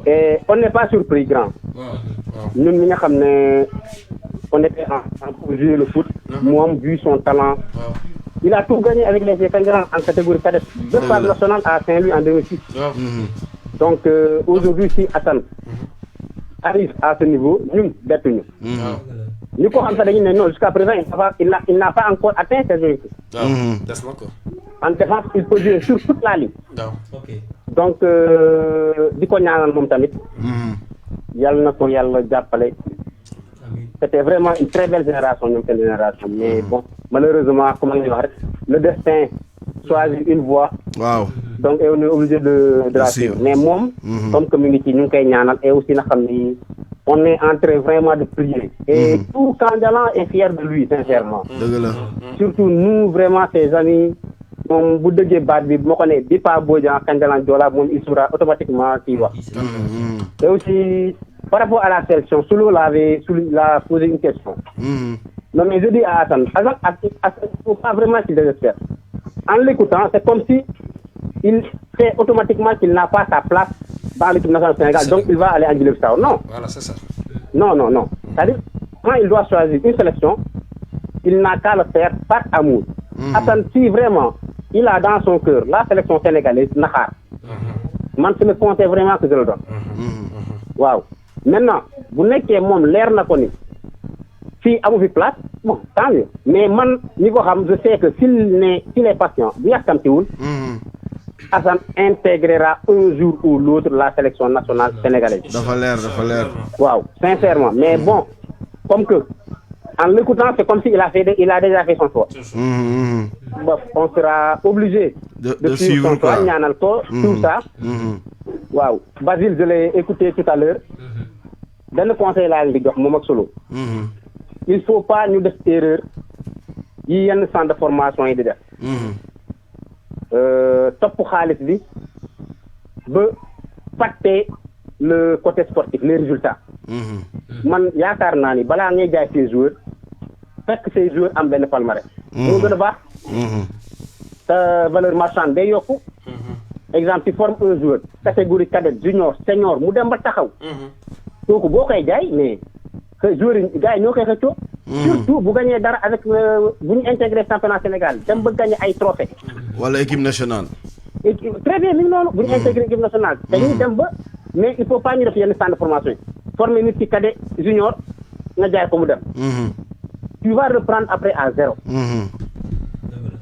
Speaker 7: et on n'est pas surpris grand. ñun ñi nga xam ne on était en pour jouer le foot. moom vu son talent. il a tout gagné avec les Kandialang en catégorie cadette. deux phases nationales à Saint-Louis en 2006. donc aujourd'hui si Assane arrive à ce niveau ñun bettuñu. ñu ko xam sax dañu ne non jusqu'à présent il n'a pas encore atteint ses objectifs.
Speaker 2: des na ko.
Speaker 7: en défense il peut jouer sur toute la ligne. donc di ko ñaanal moom tamit. yàlla na ko yàlla jàppale. c'était vraiment une très belle génération ñoom seen génération mais bon malheureusement comme nga wax rek le destin choisit une voie.
Speaker 1: waaw.
Speaker 7: donc on est obligé de la suivre mais moom. comme que mi ngi ci ñu ngi koy ñaanal et aussi na xam ni on est en train vraiment de prier. et tout Kandialang est fier de lui sincèrement.
Speaker 1: dëgg la.
Speaker 7: surtout nous vraiment ses amis moom bu dëggee baat bi moo ko ne bi pas Bodian Kandialang Joola moom il sera automatiquement kii wax. et aussi par rapport à la sélection Solo l'a posé une question. non mais je dis à Assane il faut pas vraiment qu'il désespère. En l'écoutant, c'est comme si il sait automatiquement qu'il n'a pas sa place dans l'équipe nationale du Sénégal, donc il va aller en Guinée-Bissau. Non.
Speaker 2: Voilà, c'est ça.
Speaker 7: Non. C'est-à-dire, quand il doit choisir une sélection, il n'a qu'à le faire par amour. Assane, si vraiment il a dans son cœur la sélection sénégalaise, Nakhar, man c'est le conseil vraiment que je le donne. Waaw. Maintenant, bu nekkee moom leer na ko ni fii amu fi place bon tant mieux mais man ñi ko xam je sais que s'il est patient bu yàkkamtiwul Assane intégrera un jour ou l'autre la sélection nationale sénégalaise.
Speaker 1: dafa leer.
Speaker 7: waaw sincèrement mais bon comme que en l'écoutant c'est comme s'il il a déjà fait son choix. On sera obligé de suivre son choix ñaanal ko tout ça. waaw Basile je l'ai écouté tout à l'heure benn conseil laa leen di jox moom ak Solo. il faut pas ñu def erreur yi yenn centre de formation yi di def. topp xaalis bi ba fàtte le côté sportif les résultats. man yaakaar naa ni balaa ngay jaay ces joueurs fekk ces joueurs am benn palmarès. moo gën a baax. sa valeur marchande day yokku. exemple tu formes un joueur catégorie cadet junior senior mu dem ba taxaw. kooku boo koy jaay mais que joueurs yi gars yi ñoo koy xëccoo. surtout bu gagné dara avec bu ñu intégré championnat Sénégal dem ba gagné ay trophées.
Speaker 1: wala équipe nationale.
Speaker 7: Très bien mi ngi noonu bu ñu intégré équipe nationale. dañuy dem ba mais il faut pas ñu def yenn centre de formation yi. former nit ci cadet junior nga jaay ko mu dem. tu vas reprendre après à zéro.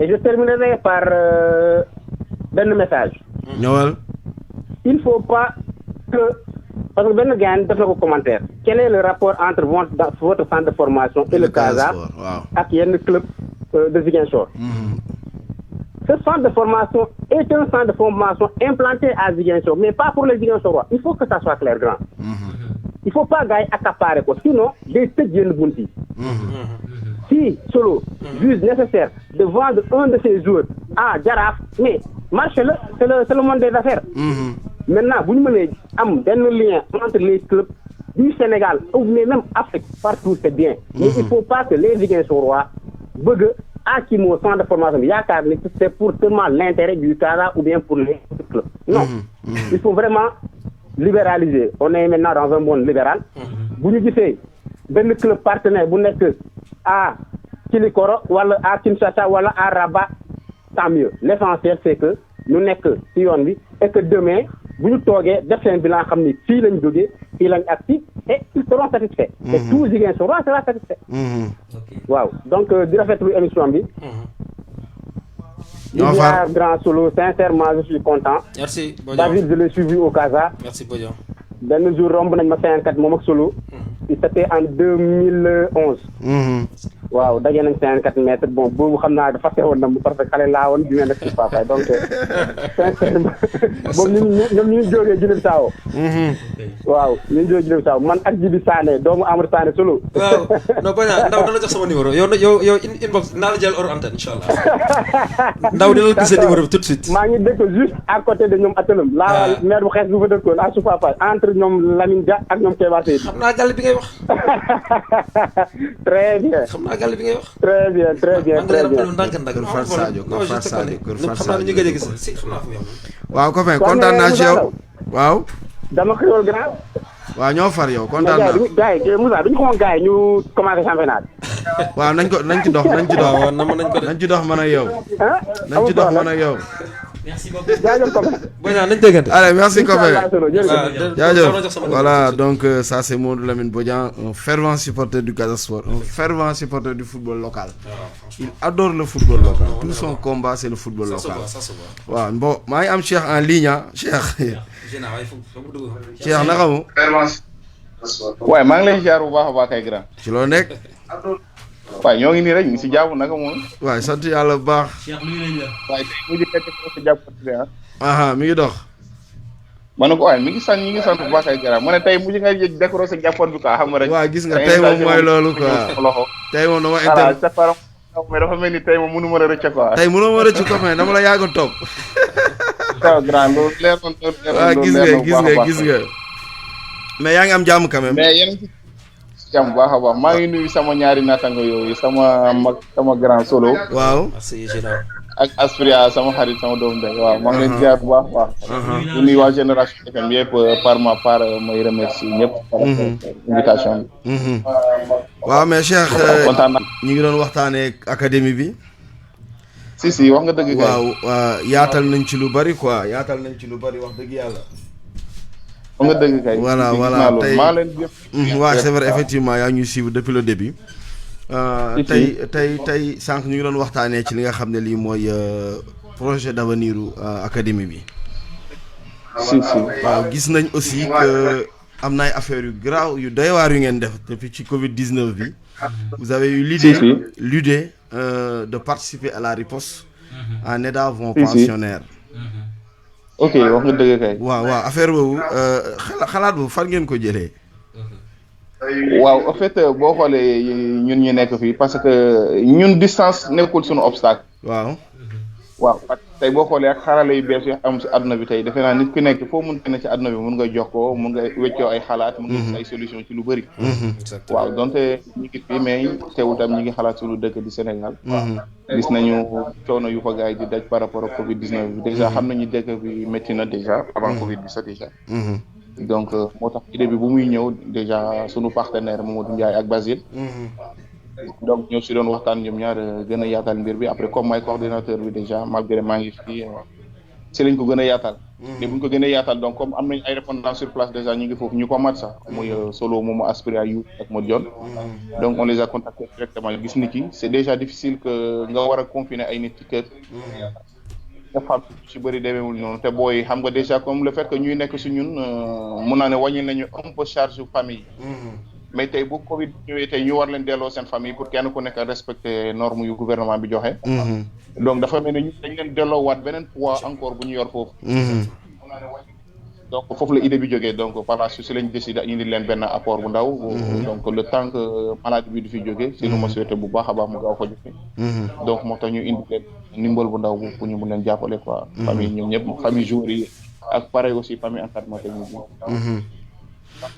Speaker 7: Et je terminerai par benn message.
Speaker 1: ñëwal.
Speaker 7: il faut pas que parce que benn gars def na ko commentaire. quel est le rapport entre votre centre de formation et le CASA ak yenn club de Ziguinchor. Ce centre de formation est un centre de formation implanté à Ziguinchor mais pas pour les Ziguinchorois. Il faut que ça soit clair grand. Il faut pas gars yi accaparer ko sinon day tëj yenn bunt yi. Si Solo juge nécessaire de vendre un de ses joueurs à Jaraaf mais marché la c'est le monde des affaires. Maintenant bu ñu mënee am benn lien entre les clubs du Sénégal ou même Afrique partout c'est bien. Mais il faut pas que les Ziguinchorois bëgg a kii moo centre de formation bi yaakaar ni c'est pour seulement l'intérêt du CASA ou bien pour les clubs. Non, il faut vraiment libéraliser. On est maintenant dans un monde libéral. bu ñu gisee benn club partenaire bu nekk à Kilikoro wala à Kinshasa wala à Rabat tant mieux. L'essentiel c'est que ñu nekk ci yoon bi et que demain bu ñu toogee def seen bilan xam ni fii lañ jógee fii lañ agsi et ils seront satisfaits. Et tout Ziguinchor sera satisfait. waaw donc di rafetlu émission bi.
Speaker 1: ñoo far
Speaker 7: grand Solo sincèrement je suis content.
Speaker 2: Merci Bodian.
Speaker 7: David je l'ai suivi au Casa.
Speaker 2: Merci Bodian.
Speaker 7: benn jour romb nañ ma 54 moom ak Solo. c'était en 2011. waaw daje nañ 54 mètres bon boobu xam naa dafa fàtte woon na mu parce que xale laa woon bi ngeen def ci Fafaye donc sincèrement boobu ñoom ñu ngi jógee Guinée Bissau. waaw ñu ngi jógee Guinée Bissau man ak Jibi Sané doomu Amadou Sané Solo.
Speaker 2: waaw non Bodian ndaw dana la jox sama numéro yow inbox naa la jël hors antenne incha allah ndaw dina la gisee numéro bi tout de suite.
Speaker 7: maa ngi dëkk juste à côté de ñoom Atelum. la maire bu xees bu fa dëkkoon à Fafaye entre ñoom Lamine Dia ak ñoom Kéba Seydi.
Speaker 2: xam naa gàll bi ngay wax.
Speaker 7: très bien.
Speaker 2: xam naa gàll bi ngay wax.
Speaker 7: très bien très bien très bien.
Speaker 1: Kër Far Sadio Kër Far Sadio Kër Far
Speaker 2: xam naa ñu
Speaker 1: Sadio.
Speaker 2: gëj a gis si xam naa fu mu yem.
Speaker 1: waaw copain kontaan naa ci yow. waaw.
Speaker 7: dama xëyoon grand.
Speaker 1: waaw ñoo far yow kontaan naa.
Speaker 7: gars yi Moussa duñu xamoon gars yi ñu commencé championnat bi.
Speaker 1: waaw nañ ci dox nañ ci dox.
Speaker 2: waaw nañ ko de.
Speaker 1: nañ ci dox man ak yow.
Speaker 7: ah
Speaker 1: nañ ci dox man ak yow.
Speaker 3: Merci beaucoup.
Speaker 7: jaajëf copain.
Speaker 2: Bodian nañ déggante.
Speaker 1: Allez, merci copain.
Speaker 7: jërëjëf.
Speaker 1: Jaajëf. Voilà, donc ça c'est Modou Lamine Bodian, un fervent supporter du Casa Sport, un fervent supporter du football local. Il adore le football local. Tout son combat c'est le football local.
Speaker 2: ça se voit.
Speaker 1: waaw bon maa ngi am Cheikh en ligne ah Cheikh. Cheikh naka mu.
Speaker 8: waaye maa ngi lay ziar bu baax a baax kay grand.
Speaker 1: ci loo nekk.
Speaker 8: waaye ñoo ngi nii rek ñu si jàpp naka moom.
Speaker 1: waaye sant yàlla bu baax.
Speaker 3: Cheikh nuyu nañ la.
Speaker 8: waaye tey mujj a teg ko si jàpp
Speaker 1: aha mi ngi dox.
Speaker 8: ma ne ko waaye mi ngi sant bu baax kay grand ma ne tey mujj nga yëg décoré sa jàppoon bi quoi xam nga rek.
Speaker 1: waaw gis nga tey moom mooy loolu quoi.
Speaker 8: loxo.
Speaker 1: tey moom dama
Speaker 8: voilà sa faram mais dafa mel ni tey moom mënu ma a rëcc quoi.
Speaker 1: tey mënoo ma rëcc copain dama la yàgg a topp.
Speaker 8: waaw grand loolu leer na
Speaker 1: waaw gis nga. mais yaa ngi am jàmm quand même.
Speaker 8: mais yéen si jàmm bu baax a baax maa ngi nuyu sama ñaari naataango yooyu sama mag sama grand Solo.
Speaker 1: waaw.
Speaker 8: ak Aspria sama xarit sama doom day waaw maa ngi leen ziar bu baax a baax. di nuyu waa Génération FM yëpp par ma part may remercier ñëpp. par invitation bi.
Speaker 1: waaw mais Cheikh.
Speaker 8: kontaan naa.
Speaker 1: ñu ngi doon waxtaanee académie bi.
Speaker 8: si wax nga dëgg.
Speaker 1: waaw yaatal nañ ci lu bari quoi wax dëgg yàlla.
Speaker 8: wax nga dëgg kay.
Speaker 1: voilà tey
Speaker 8: maa leen
Speaker 1: waaw c'est vrai effectivement yaa ngi ñuy suivre depuis le début. tey sànq ñu ngi doon waxtaanee ci li nga xam ne lii mooy projet d'avenir académie bi.
Speaker 8: si.
Speaker 1: waaw gis nañ aussi que am na ay affaires yu graaw yu doy waar yu ngeen def depuis ci Covid 19 bi. Vous avez eu l'idée de participer à la riposte en aidant vos pensionnaires.
Speaker 8: ok wax nga dëgg kay.
Speaker 1: waaw affaire boobu xalaat boobu fan ngeen ko jëlee.
Speaker 8: waaw en fait boo xoolee ñun ñu nekk fii parce que ñun distance nekkul suñu obstacle. waaw tey boo xoolee ak xarala yu bees yi am si àdduna bi tey defe naa nit ku nekk foo mun ne ci àdduna bi mun nga jox ko mun nga weccoo ay xalaat. mun nga gis ay solution ci lu bëri. waaw donte ñu ngi fii mais teewul tam ñu ngi xalaat suñu dëkk di Sénégal. gis nañu coono yu fa gars yi di daj par rapport ak Covid 19 bi déjà xam nañu dëkk bi métti na déjà avant Covid bi sax déjà. donc moo tax idée bi bu muy ñëw déjà sunu partenaire Mamadou Ndiaye ak Basile. donc ñoo si doon waxtaan ñoom ñaar gën a yaatal mbir bi après comme may coordinateur bi déjà malgré maa ngi fii si lañ ko gën a yaatal. mais bu ñu ko gën a yaatal donc comme am nañ ay répondants sur place déjà ñu ngi foofu ñu ko mat sax muy Solo Momo Aspiria yu ak Modion. donc on les a contactés directement gis ni ki c'est déjà difficile que nga war a confiner ay nit ci kër. nga xam ci bëri demeewul noonu te booy xam nga déjà comme le fait que ñuy nekk si ñun mun naa ne wàññi nañu un peu charge famille. mais tey bu Covid ñëwee tey ñu war leen delloo seen famille pour kenn ku nekk respecter normes yu gouvernement bi joxe. donc dafa mel ne ñu dañ leen delloowaat beneen poids encore bu ñu yor foofu. donc foofu la idée bi jógee donc par la suite si lañ décidé indi leen benn apport bu ndaw. donc le temps que maladie bi du fi jógee. si nu ma souhaité bu baax a baax mu gaaw ko joxe. donc moo tax ñu indi leen ndimbal bu ndaw pour ñu mun leen jàppale quoi. famille ñoom ñëpp famille joueurs yi ak pareil aussi famille encadrement technique bi.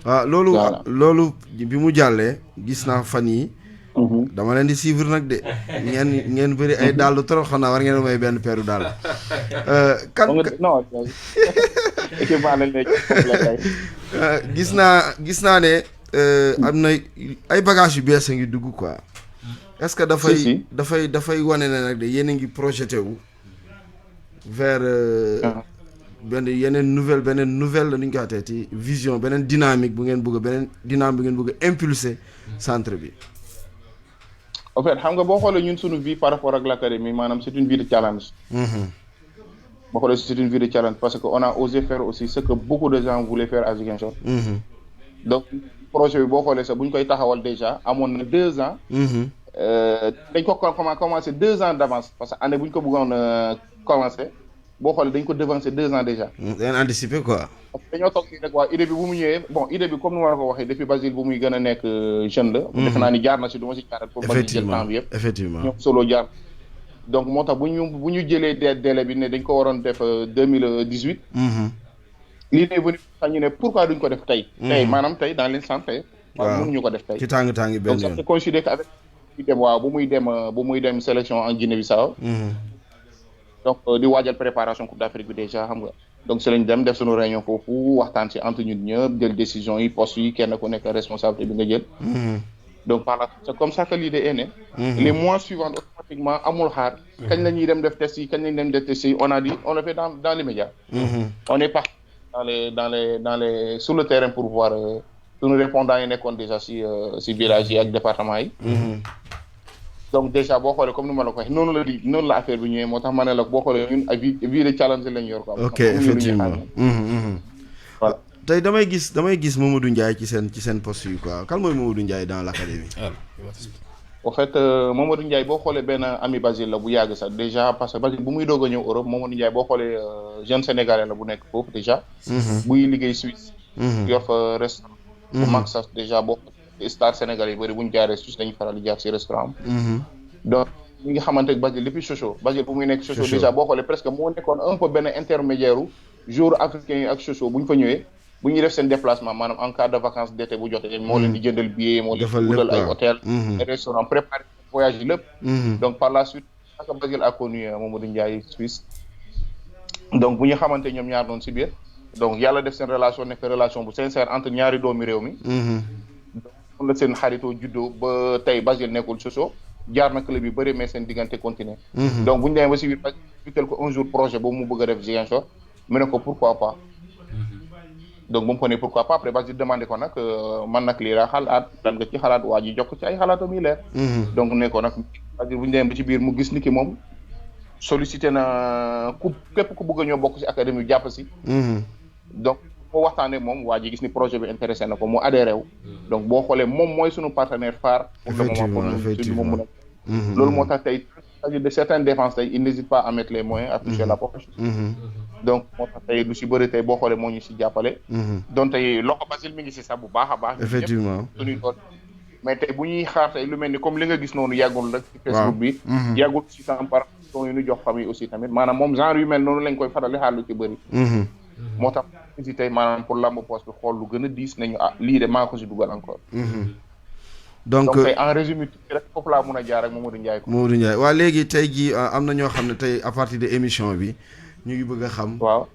Speaker 1: waaw loolu bi mu jàllee gis naa fan yi dama leen di suivre nag de ngeen bëri ay dàll trop xam naa war ngeen may benn peeru dàll.
Speaker 8: non
Speaker 1: gis naa ne am na ay bagages yu bees a ngi dugg quoi. est-ce que dafay wane ne nag de yéen a ngi projeté wu vers beneen nouvelle la nu ñu koy waxee ci vision beneen dynamique bu ngeen bëgg a impulser centre bi.
Speaker 8: en fait xam nga boo xoolee ñun suñu vie par rapport ak l'académie maanaam c'est une vie de challenge. boo xoolee c'est une vie de challenge parce que on a osé faire aussi ce que beaucoup de gens voulaient faire à Ziguinchor. donc projet bi boo xoolee sax bu ñu koy taxawal déjà amoon na 2 ans. dañ ko commencé 2 ans d'avance parce que année bu ñu ko bëggoon commencé. boo xoolee dañ ko devancer 2 ans déjà.
Speaker 1: dañ anticiper quoi.
Speaker 8: parce que dañoo toog fii rek waa idée bi bu mu ñëwee bon idée bi comme ni ma la ko waxee depuis Basile bu muy gën a nekk jeune la. defe naa ni jaar na si du ma si jaarat pour Basile jël temps bi yëpp.
Speaker 1: effectivement
Speaker 8: ñoom Solo jaar. donc moo tax bu ñu jëlee délai bi ne dañ ko waroon def 2018. lii ne venu sax ñu ne pourquoi duñ ko def tey. tey maanaam tey dans l'instant tey. waaw mënuñu ko def tey.
Speaker 1: ci tàng benn yoon
Speaker 8: donc ça c'est considéré qu'avec bu muy dem sélection en Guinée-Bissau. donc di waajal préparation Coupe d'Afrique bi déjà xam nga donc si lañ dem def suñu réunion foofu waxtaan si entre ñun ñëpp jël décision yi poste yi kenn ku nekk responsabilité bi nga jël. donc par là c'est comme ça que l'idée est née. Les mois suivants automatiquement amul xaar. kañ la ñuy dem def test yi kañ la ñuy dem def test yi on a dit on le fait dans l'immédiat. on est parti dans les sur le terrain pour voir suñu répondants yi nekkoon déjà si village yi ak département yi. donc déjà boo xoolee comme ni ma la ko waxee noonu la affaire bi ñëwee moo tax ma ne la boo xoolee ñun ay vie de challenge lañ yor quoi.
Speaker 1: ok effectivement.
Speaker 8: voilà
Speaker 1: tey damay gis Mamadou Ndiaye ci seen poste yi quoi kan mooy Mamadou Ndiaye dans l'académie.
Speaker 8: en fait Mamadou Ndiaye boo xoolee benn ami Basile la bu yàgg sax déjà parce que Basile bu muy doog a ñëw Europe Mamadou Ndiaye boo xoolee jeune sénégalais la bu nekk foofu déjà. buy liggéey Suisse. yor fa restaurant. bu mag sax déjà boo. star sénégalais yi bëri bu ñu jaaree Suisse dañuy faral di jaar ci restaurant donc ñi nga xamante ne Basile depuis Sochaux Basile bu muy nekk Sochaux déjà boo xoolee presque moo nekkoon un peu benn intermédiaire jour africain yi ak Sochaux bu ñu fa ñëwee bu ñuy def seen déplacement maanaam en cas de vacances d'été bu jotee moo leen di jëndal billet moo leen di wutal ay hôtel ay restaurant préparé voyage yi lépp donc par la suite naka Basile a connu Mamadou Ndiaye Suisse donc bu ñu xamante ñoom ñaar noonu ci biir donc yàlla def seen relation nekk relation bu sincère entre ñaari doomi réew mi la seen xaritoo juddoo ba tey Basile nekkul Sochaux jaar na club yu bëri mais seen diggante continuer donc bu ñu demee ba si biir Basile fital ko un jour projet boobu mu bëgg a def Ziguinchor mu ne ko pourquoi pas donc bu mu ko ne pourquoi pas après Basile demandé ko nag man nag lii laa xalaat lan nga ci xalaat waa ji jokk ci ay xalaatam yi leer donc ne ko nag Basile bu ñu demee ba ci biir mu gis ni ki moom sollicité na képp ku bëgg a ñoo bokk si académie jàpp si donc boo waxtaanee moom waa ji gis ni projet bi intéressé na ko mu adhéré wu donc boo xoolee moom mooy suñu partenaire phare pour le moment pour moom mun a loolu moo tax tey de certaines défenses tey il n'hésite pas à mettre les moyens à toucher la poche donc moo tax tey lu si bëri tey boo xoolee moo ñu si jàppale donc tey loxo Basile mi ngi si sax bu baax a baax
Speaker 1: effectivement
Speaker 8: suñuy doon mais tey bu ñuy xaar tey lu mel ni comme li nga gis noonu yàggul rek ci Facebook bi yàggul si tam par rapport yu ñu jox famille aussi tamit maanaam moom genre yu mel noonu lañ koy faral di xaar lu ci bëri moo tax si tey maanaam pour lamb poste bi xool lu gën a diis nañu lii de maa ko si dugal encore donc tey en résumé rek foofu laa mun a jaar ak Mamadou Ndiaye ko
Speaker 1: Mamadou Ndiaye waaw léegi tey jii am na ñoo xam ne tey à partir de émission bi ñu ngi bëgg a xam
Speaker 8: waaw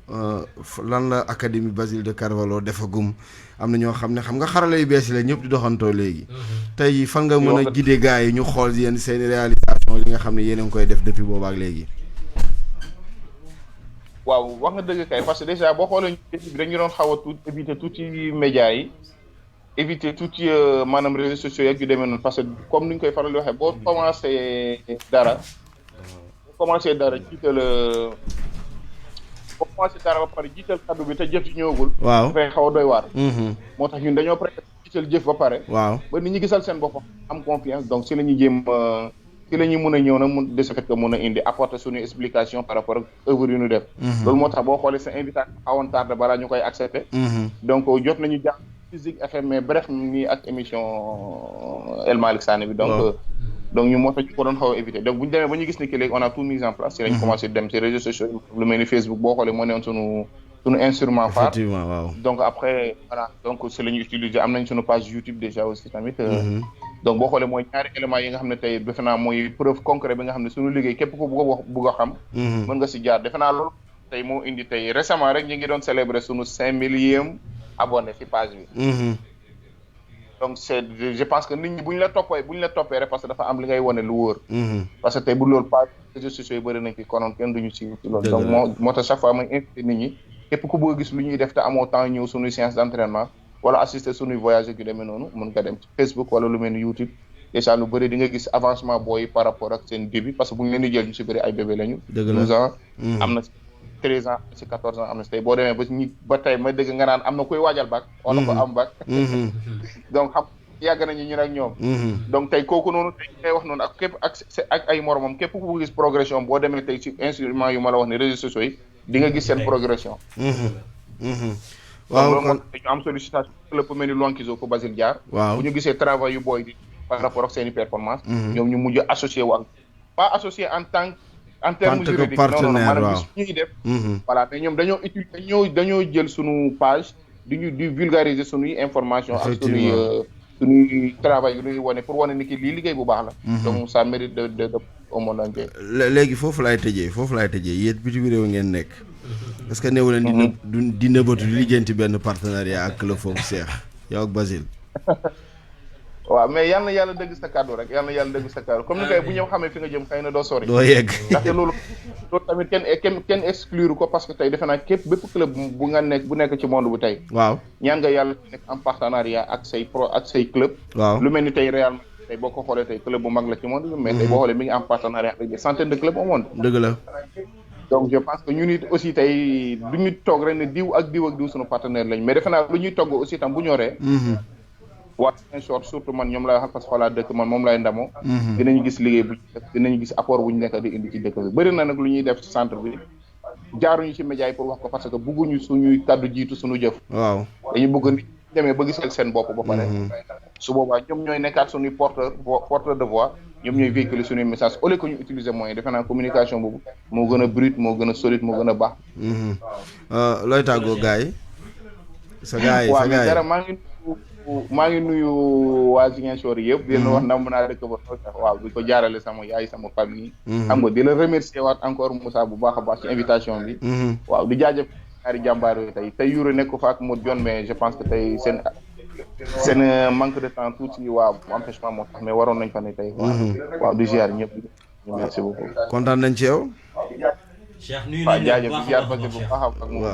Speaker 1: lan la académie Basile de Carvalho defagum am na ñoo xam ne xam nga xarala yu bees yi la ñëpp di doxantoo léegi tey fan nga mën a guider gars yi ñu xool yéen seen réalisation li nga xam ne yéen a ngi koy def depuis boobu ak léegi
Speaker 8: waaw wax nga dëgg kay parce que déjà boo xoolee bi dañu doon xaw a tuuti éviter tuuti médias yi éviter tuuti maanaam réseaux sociaux yeeg yu demee noonu parce que comme ni ñu koy faral di waxee boo commencé dara jiital boo commencé dara ba pare jiital kaddu bi te jëf yi ñëwagul
Speaker 1: waaw
Speaker 8: dafay xaw a doy waar moo tax ñun dañoo préféré jiital jëf ba pare
Speaker 1: waaw
Speaker 8: ba nit ñi gisal seen bopp am confiance donc si la ñuy jéem si la ñuy mën a ñëw nag mun de ce fait que mën a indi apporter suñu explication par rapport ak œuvre yu ñu def loolu moo tax boo xoolee sa invitation xawoon tardé balaa ñu koy accepté donc jot nañu jàng Physique FM mais bref nii ak émission El Malick Sané bi donc ñu moo tax ñu ko doon xaw a éviter donc bu ñu demee ba ñu gis ni que léegi on a tout mis en place si lañ commencé dem ci réseaux sociaux lu mel ni Facebook boo xoolee moo newoon suñu instrument phare
Speaker 1: effectivement waaw
Speaker 8: donc après voilà donc c'est la ñu utiliser am nañ suñu page YouTube déjà aussi tamit donc boo xoolee mooy ñaari éléments yi nga xam ne tey defe naa mooy preuve concret bi nga xam ne suñu liggéey képp ko bugg a xam mën nga si jaar defe naa loolu tey moo indi tey récemment rek ñu ngi doon célébrer suñu 5000e abonné ci page bi donc c'est je pense que nit ñi bu ñu la toppee rek parce que dafa am li ngay wane lu wóor parce que tey bu loolu page réseaux sociaux yi bëri nañ fi konoon kenn duñu siiw ci loolu donc moo tax chaque fois may invité nit ñi képp ku bëgg a gis lu ñuy def te amoo temps ñëw suñuy séance d'entraînement wala assister suñuy voyage yu demee noonu mën nga dem ci Facebook wala lu mel ni YouTube déjà lu bëri di nga gis avancement booy par rapport ak seen début parce que bu ñu leen di jël ñu si bëri ay bébé lañu 12 ans am na 13 ans si 14 ans am na si tey boo demee ba tey ma dégg nga naan am na koy waajal bac wala ko am bac donc xam yàgg nañu ñun ak ñoom donc tey kooku noonu tey ngay wax noonu ak képp ak ay moromam képp ku gis progression boo demee tey ci instruments yu ma la wax ne réseaux sociaux yi di nga gis seen progression
Speaker 1: waaw
Speaker 8: loolu moo tax ñu am sollicitation club bu mel ni Lonkizo ko Basile Diar
Speaker 1: waaw
Speaker 8: bu ñu gisee travail yu booy di par rapport ak seen i performance ñoom ñu mujj associé wu ak pas associé en terme juridique non non maanaam gis ñuy def voilà mais ñoom dañoo utiliser dañoo jël suñu page di vulgariser suñuy information ak suñuy travail yu ñuy wane pour wane ni ki lii liggéey bu baax la donc ça mérite de au monde entier
Speaker 1: léegi foofu laay tëjee yéen bitim réew ngeen nekk est-ce que néew leen di nëbbatu di lijjanti benn partenariat ak club foofu Cheikh yow ak Basile
Speaker 8: waaw mais yal na yàlla dëgg sa kàddu rek yal na yàlla dëgg sa kàddu comme ni koy bu ñëw xamee fi nga jëm xëy na doo sori
Speaker 1: doo yegg
Speaker 8: ndaxte loolu tamit kenn exclure ko parce que tey defe naa képp bépp club bu nekk ci monde bu tey
Speaker 1: waaw ñaan
Speaker 8: nga yàlla nekk en partenariat ak say club
Speaker 1: waaw lu
Speaker 8: mel ni tey Real tey boo ko xoolee tey club bu mag la ci monde bi mais tey boo xoolee mi ngi en partenariat avec des centaines de clubs au monde
Speaker 1: dëgg la
Speaker 8: donc je pense que ñun it aussi tey du ñu toog rek ne diw ak diw suñu partenaire lañ mais defe naa lu ñuy togg aussi tam bu ñoree waa surtout man ñoom lay wax parce que xoolaa dëkk man moom lay ndamoo dinañu gis liggéey bu dinañu gis apport bu ñu nekk di indi ci dëkk bi bëri na nag lu ñuy def ci centre bi jaaruñu ci média yi pour wax ko parce que bëgguñu suñuy kaddu jiitu suñu jëf
Speaker 1: waaw
Speaker 8: dañu bëgg nit demee ba gisal seen bopp ba pare su boobaa ñoom ñooy nekkaat suñuy porteur de voix ñoom ñooy véhiculer suñuy message au lieu que ñu utiliser moyen defe naa communication boobu moo gën a brut moo gën a solide moo gën a baax
Speaker 1: looy tàggoo gars yi sa gars yi
Speaker 8: waaw mais dara maa ngi nuyu waa Ziguinchor yëpp di leen wax ndam naa dëkk ba waaw di ko jaarale sama yaay sama famille xam nga di la remercier waat encore Moussa bu baax a baax ci invitation bi waaw di jaajëf ñaari jàmbaar yooyu tey Yuro nekk fa ak Modou Dione mais je pense que tey seen manque de temps tuuti waaw empêchement moo tax mais waroon nañ fa ne tey waaw di ziar ñëpp merci beaucoup
Speaker 1: kontaan nañ ci yow
Speaker 3: Cheikh nuyu
Speaker 8: waaw jaajëf di ziar ba bu baax a baax moom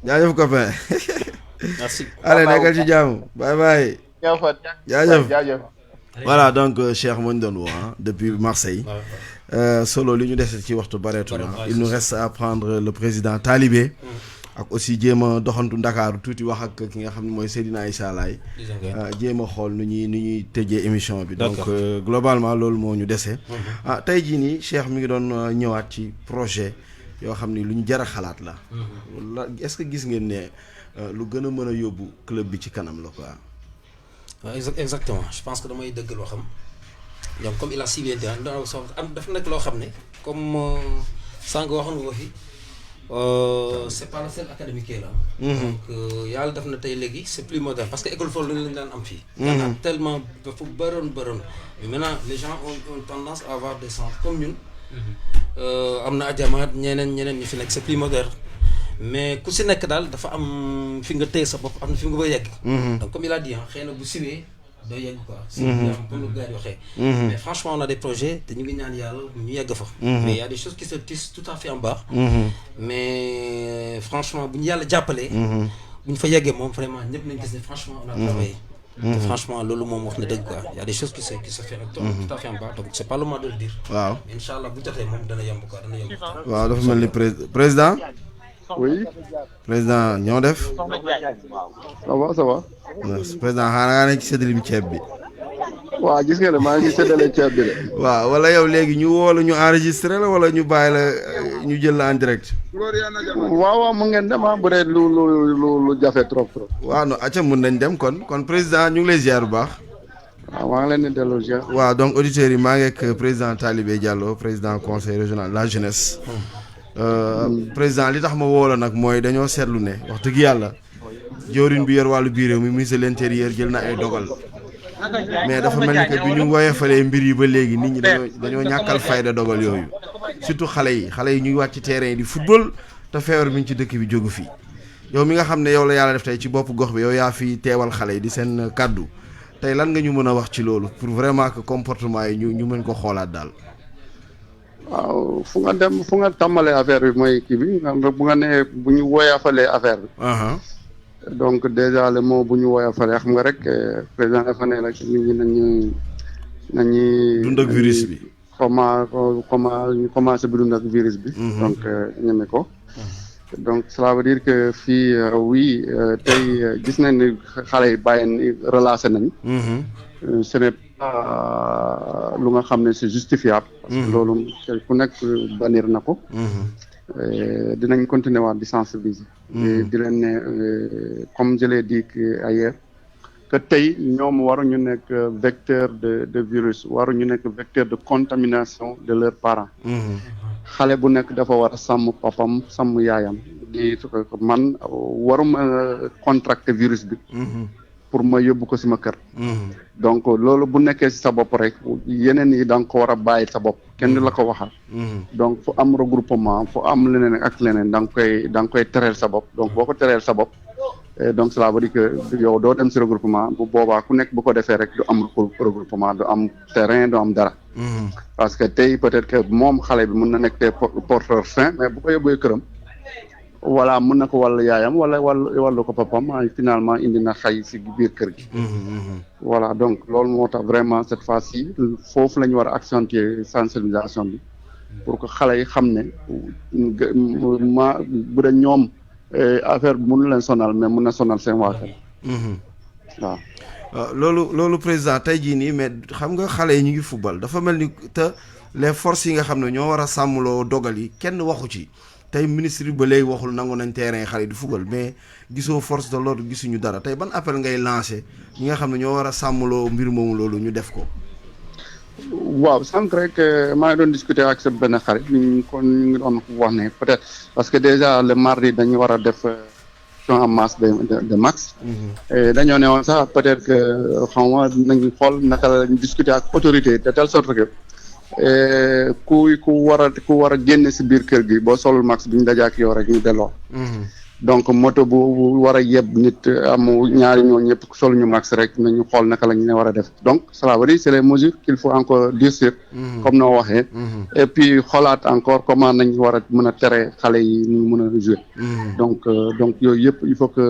Speaker 1: jaajëf copain
Speaker 2: merci
Speaker 1: allez nekkal ci jàmm bye bye jaajëf voilà donc Cheikh moo ñu doon woo depuis Marseille solo li ñu dese ci waxtu bareetu na il nous reste à prendre le président Talibé ak aussi jéem a doxantu Ndakaaru tuuti wax ak ki nga xam ne mooy Seydina Issa Laye jéem a xool nu ñuy tëjee émission bi. donc globalement loolu moo ñu dese. tey jii nii Cheikh mi ngi doon ñëwaat ci projet yoo xam ni lu ñu jar a xalaat la. est-ce que gis ngeen ne lu gën a mën a yóbbu club bi ci kanam la quoi.
Speaker 2: waaw exactement je pense que damay dëgg loo xam donc comme il a si bien dit dafa nekk loo xam ne comme sànq waxoon nga ko fi c'est pas la seule académie qui est là. donc yàlla def na tey léegi c'est plus moderne parce que école foofu lu ñu daan am fii. daanaka tellement dafa bëroon mais maintenant les gens ont tendance à avoir des centres comme ñun. am na ajamaat ñeneen ñi fi nekk c'est plus moderne. mais ku si nekk daal dafa am fi nga téye sa bopp am na fi nga koy yegg. donc comme il a dit xëy na bu siwee doo yegg quoi. si comme lu gars yi waxee. mais franchement on a des projets te ñu ngi ñaan yàlla ñu yegg fa. mais y a des choses qui se tissent tout à fait en bas. mais franchement bu ñu yàlla jàppalee. bu ñu fa yeggee moom vraiment ñëpp nañ gis ne franchement on a travaillé. te franchement loolu moom wax na dëgg quoi y a des choses qui se fait tout à fait en bas donc c'est pas le moment de le dire.
Speaker 1: waaw
Speaker 2: mais incha allah bu jotee moom dana yomb quoi dana yomb.
Speaker 1: waaw dafa mel ni président.
Speaker 9: oui.
Speaker 1: président ñoo def.
Speaker 9: ça va.
Speaker 1: président xanaa nga nekk ci séddale bi ceeb bi.
Speaker 9: waaw gis nga ne maa ngi séddale ceeb bi de.
Speaker 1: waaw wala yow léegi ñu woo la ñu enregistré la wala ñu bàyyi la ñu jël la en direct.
Speaker 9: waaw mu ngeen dem bu dee lu jafe trop.
Speaker 1: waaw non acca mun nañ dem kon président ñu ngi lay ziar bu baax.
Speaker 9: waaw maa ngi leen di delloo ziar.
Speaker 1: waaw donc auditeurs yi maa ngi ak président Talibé Diallo président conseil régional de la jeunesse. président li tax ma woo la nag mooy dañoo seetlu ne wax dëgg yàlla jawriñ bi yor wàllu biir réew mi ministre de l'intérieur jël na ay dogal mais dafa mel ni que bi ñu woyofalee mbir yi ba léegi nit ñi dañoo ñàkkal fayda dogal yooyu surtout xale yi ñuy wàcc terrain yi di football te feebar mi ngi ci dëkk bi jógu fii yow mi nga xam ne yow la yàlla def tey ci bopp gox bi yow yaa fi teewal xale yi di seen kàddu tey lan nga ñu mën a wax ci loolu pour vraiment que comportement yi ñu mën ko xoolaat daal.
Speaker 9: waaw fu nga tàmbalee affaire bi mooy kii bi bu nga nee bu ñu woyafalee affaire bi. donc déjà le mot bu ñu woyafalee xam nga rek président dafa ne rek nit ñi nañuy
Speaker 1: dund ak virus bi.
Speaker 9: comment ñu commencé bi dund ak virus bi. donc ñeme ko. donc cela veut dire que fii oui tey gis nañ ni xale yi bàyyi relâché nañ. ce n'est pas lu nga xam ne c'est justifiable. parce que loolu ku nekk bannir na ko. dinañ continuer waat di sensibiliser. di leen ne comme je l'ai dit ailleurs que tey ñoom waruñu nekk vecteur de virus waruñu nekk vecteur de contamination de leurs parents. xale bu nekk dafa war a sàmm papam sàmm yaayam di man waruma contracter virus bi. pour ma yóbbu ko sama kër. donc loolu bu nekkee ci sa bopp rek yeneen yi da nga ko war a bàyyi sa bopp kenn la ko waxal. donc fu am regroupement fu am leneen ak leneen da nga koy tereel sa bopp donc boo ko tereel sa bopp donc cela veut dire que yow doo dem ci regroupement bu boobaa ku nekk bu ko defee rek du am regroupement du am terrain du am dara. parce que tey peut-être que moom xale bi mën na nekk tey porteur sain mais bu ko yóbbee këram. voilà mën na ko wàllu yaayam wala wàllu ko papam finalement indi na xay ci biir kër gi. voilà donc loolu moo tax vraiment cette fois-ci foofu la ñu war a accentuer sensibilisation bi pour que xale yi xam ne bu dee ñoom affaire bi mënu leen sonal mais mën na sonal seen waa kër. waaw.
Speaker 1: loolu président tey jii nii mais xam nga xale yi ñu ngi football dafa mel ni te les forces yi nga xam ne ñoo war a sàmmloo dogal yi kenn waxu ci. tey ministre bi ba léegi waxul nangu nañ terrain xale di football mais gisoo force de l'ordre gisuñu dara tey ban appel ngay lancé ñi nga xam ne ñoo war a sàmmloo mbir moomu loolu ñu def ko.
Speaker 9: waaw sànq rek maa ngi doon discuter ak sa benn xarit ñu ngi doon wax ne peut-être parce que déjà le mardi dañu war a def en masse de max. dañoo ne woon sax peut-être que xam nga nañu xool naka la ñu discuter ak autorité de telle sorte que. ku war a génne ci biir kër gi boo solul max bi ñu daje ak yow rek ñu delloo. donc moto bu war a yeb nit amu ñaari ñoo ñëpp sol ñu max rek nañu xool naka la ñu ne war a def donc cela veut dire c'est les mesures qu'il faut encore durcir. comme noo waxee. et puis xoolaat encore comment nañ war a mën a tere xale yi ñu mën a jouer. donc yooyu yëpp il faut que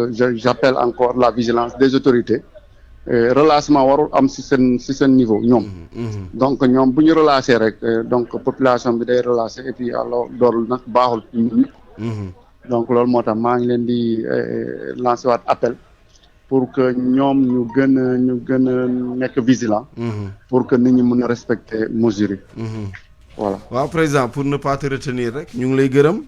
Speaker 9: j'appelle encore la vigilance des autorités. relâchement warul am ci seen niveau ñoom. donc ñoom bu ñu relâché rek donc population bi day relâché et puis alors loolu nag baaxul. donc loolu moo tax maa ngi leen di lancer waat appel pour que ñoom ñu gën a nekk vigilant pour que nit ñi mën a respecter mesures yi voilà.
Speaker 1: waaw président pour ne pas te retenir rek ñu ngi lay gërëm.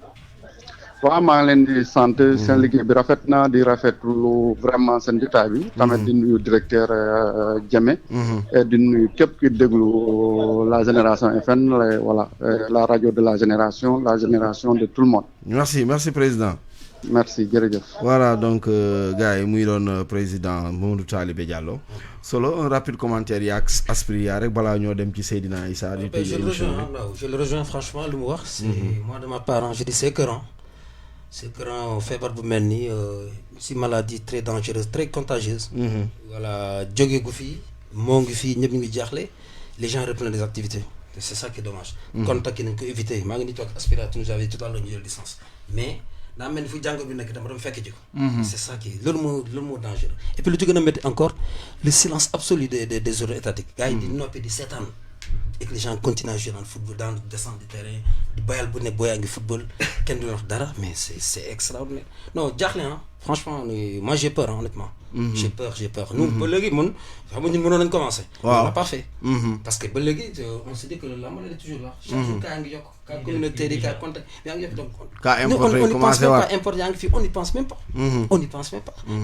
Speaker 9: waaw maa ngi leen di sant seen liggéey bi rafet na di rafetlu vraiment seen jotaay bi tamit di nuyu directeur Diémé di nuyu képp ki déglu la génération FM voilà la radio de la génération de tout le monde.
Speaker 1: merci président.
Speaker 9: merci jërëjëf.
Speaker 1: voilà donc gars yi muy doon président Mamadou Talibé Diallo solo un rapide commentaire yaa Aspri yaa rek balaa ñoo dem ci Seydina Issa di
Speaker 2: je le rejoins franchement lu mu wax c'est moi de ma part je dis c'est écœurant feebar bu mel ni si maladie très dangereuse très contagieuse voilà jóge gu fii moo ngi fii ñëpp ñu ngi jaaxle les gens reprennent des activités c'est ça qui est dommage contact yi nañ ko éviter maa ngi ni toog Aspira tu nous avais tout à l'heure ñu jël distance mais daa mel ni fu jàngo bi nekk dama dem fekk ji ko c'est ça qui loolu moo dangereux et puis lu ci gën a métti encore le silence absolu des autorités étatiques gars yi di noppi di seetaan et que les gens continuent à jouer dans le football dans le descente du terrain di bayal bu ne booyaa ngi football kenn du wax dara mais c'est extraordinaire non jaaxle franchement moi j'ai peur honnêtement j'ai peur nous ba léegi mun xam nga ñun mënoon nañ commencer on l'a pas fait parce que ba léegi on se dit que la maladie est toujours là chaque jour cas yaa ngi yokk cas communautaire yi cas contact yaa ngi yokk donc
Speaker 1: cas importé yi commencé waat
Speaker 2: import yaa ngi fi on n'y pense même pas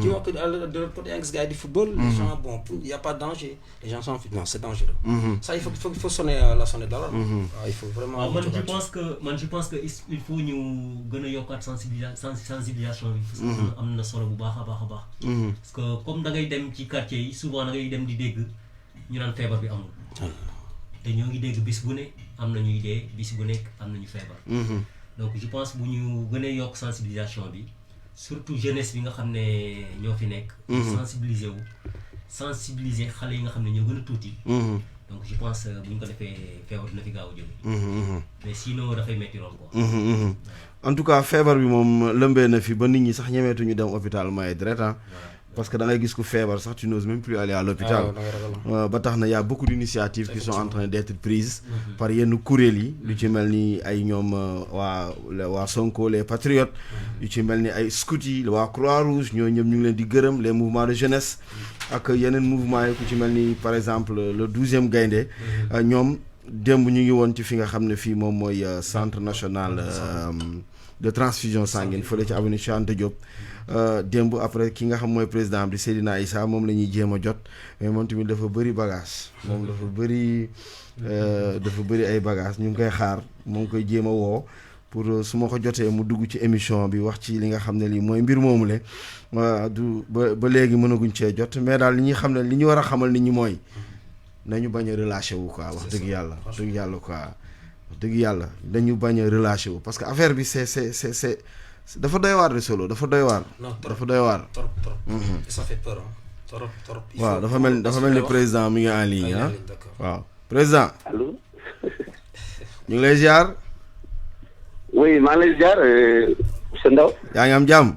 Speaker 2: tu vois que de l'autre côté yaa ngi gis gars yi di football les gens bon il y a pas de danger les gens sont non c'est dangereux ça il faut sonner la sonnette d'alarme il faut vraiment
Speaker 3: man je pense que il faut ñu gën a yokkaat sensibilisation bi parce que am na solo bu baax a baax parce que comme da ngay dem ci quartier yi souvent da ngay dem di dégg ñu naan feebar bi amul te ñoo ngi dégg bis bu ne am na ñuy dee bis bu nekk am nañu feebar donc je pense bu ñu gën a yokk sensibilisation bi surtout jeunesse bi nga xam ne ñoo fi nekk sensibiliser xale yi nga xam ne ñoo gën a tuuti donc je pense bu ñu ko defee feebar dina fi gaaw a jóge mais sinon dafay métti lool quoi
Speaker 1: en tout cas feebar bi moom lëmbee na fi ba nit ñi sax ñemeetuñu dem hôpital maye deret parce que da ngay gis ku feebar sax tu n'oses même plus aller à l'hôpital ba tax na y a beaucoup d'initiatives qui sont en train d'être prises par yenn kuréel yi lu ci mel ni ay ñoom waa Sonko les patriotes yu ci mel ni ay scouts yi waa Croix-Rouge ñoo ñëpp ñu ngi leen di gërëm les mouvements de jeunesse ak yeneen mouvement yi ku ci mel ni par exemple le 12e Gaïndé ñoom démb ñu ngi woon ci fi nga xam ne fii moom mooy centre national de transfusion sanguine fële ci avenue Cheikh Anta Diop démb après ki nga xam mooy président bi Seydina Issa moom la ñuy jéem a jot mais moom tamit dafa bëri bagage moom dafa bëri ay bagage ñu ngi koy xaar moo ngi koy jéem a woo pour su ma ko jotee mu dugg ci émission bi wax ci li nga xam ne lii mooy mbir moomu le du ba léegi mënaguñ cee jot mais daal li ñuy xam ne li ñu war a xamal nit ñi mooy nañu bañ a relâché wu quoi wax dëgg yàlla dëgg yàlla dañu bañ a relâché wu parce que affaire bi c'est dafa doy waar de solo dafa doy waar. dafa doy waar.
Speaker 2: trop ça fait peur trop.
Speaker 1: waaw dafa mel ni président mi ngi en ligne waaw président.
Speaker 7: allo.
Speaker 1: ñu ngi lay ziar.
Speaker 7: oui maa ngi lay ziar monsieur Ndao.
Speaker 1: yaa ngi am jàmm.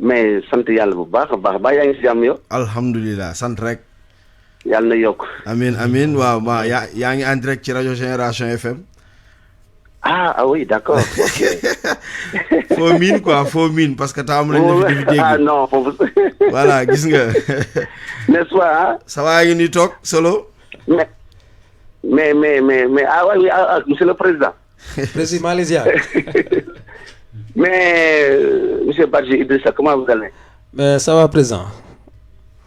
Speaker 7: mais sant yàlla bu baax a baax ba yaa ngi si jàmm yow.
Speaker 1: alhamdulilah sant rek.
Speaker 7: yàlla na yokk.
Speaker 1: amiin waaw yaa ngi en direct ci rajo Génération FM.
Speaker 7: ah oui d'accord.
Speaker 1: foo miin parce que taamu lañ la fi dégg.
Speaker 7: ah non foofu.
Speaker 1: voilà gis nga.
Speaker 7: n'est-ce pas.
Speaker 1: ça va ngi ni toog solo.
Speaker 7: mais oui monsieur le président.
Speaker 2: président Malaysia.
Speaker 7: mais monsieur Badji Idrissa comment vous allez.
Speaker 2: mais ça va président.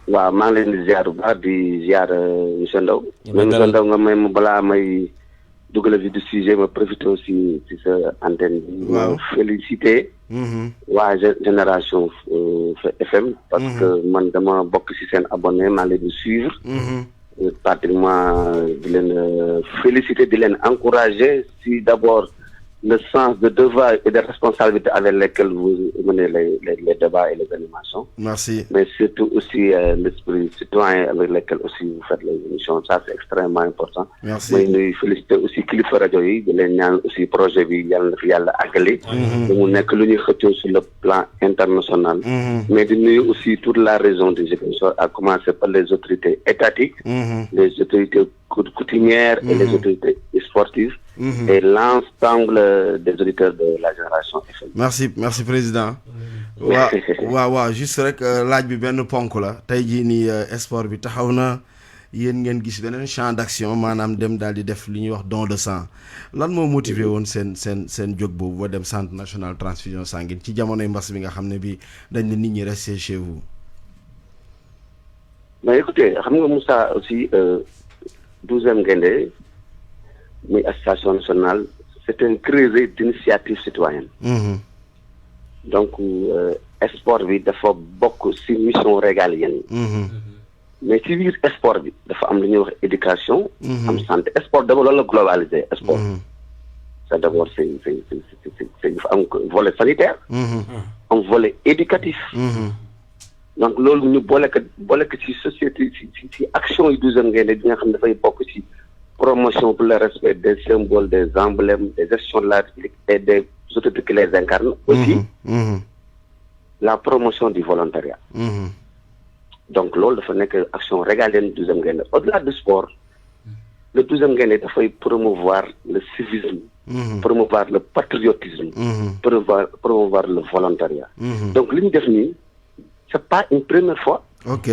Speaker 7: waaw maa ngi leen di ziar bu baax di ziar monsieur Ndao. monsieur Ndao nga may ma balaa may dugal vi du sujet ma profité aussi ci sa antenne bi. waaw félicité. waa génération FM. parce que man dama bokk ci seen abonné maa leen di suivre. pratiquement di leen féliciter di leen encourager si d'abord le sens de devoir et de responsabilité avec lesquels vous menez les débats et les animations.
Speaker 1: Merci.
Speaker 7: Mais surtout aussi l'esprit citoyen avec lequel aussi vous faites les émissions. Ça, c'est extrêmement important.
Speaker 1: Merci.
Speaker 7: Mais nous félicitons aussi Kilifeu Radio yi di leen ñaan aussi projet bi yàlla na fi yàlla àggali. mu nekk lu ñuy xëccoo sur le plan international. Mais di nuyu aussi toute la région de Ziguinchor, à commencer par les autorités étatiques, les autorités coutumières et les autorités sportives et l'ensemble des auditeurs de la génération FM.
Speaker 1: Merci président. waaw juste rek laaj bi benn ponk la tey jii nii sport bi taxaw na yéen ngeen gis beneen champ d'action maanaam dem daal di def li ñuy wax don de sang lan moo motivé woon seen jóg boobu ba dem centre national transfusion sanguine ci jamonoy mbas bi nga xam ne bi dañ ne nit ñi rester chez vous.
Speaker 7: mais écoutez xam nga Moussa aussi 12e Gaïndé muy association nationale c'est un creuset d'initiative citoyenne. donc sport bi dafa bokk ci mission régalienne. mais ci biir sport bi dafa am lu ñuy wax éducation. am santé sport d'abord loolu la globalisé sport. c'est d'abord c'est dafa am volet sanitaire. am volet éducatif. donc loolu ñu boole ko ci société ci action yu 12e Gaïndé bi nga xam ne dafay bokk ci promotion pour le respect des symboles des emblèmes des gestions de la République et des autorités qui les incarnent. aussi la promotion du volontariat. donc loolu dafa nekk action régalienne 12e Gaïndé au-delà du sport le 12e Gaïndé dafay promouvoir le civisme. promouvoir le patriotisme. promouvoir le volontariat. donc li ñu def nii c'est pas une première fois.
Speaker 1: ok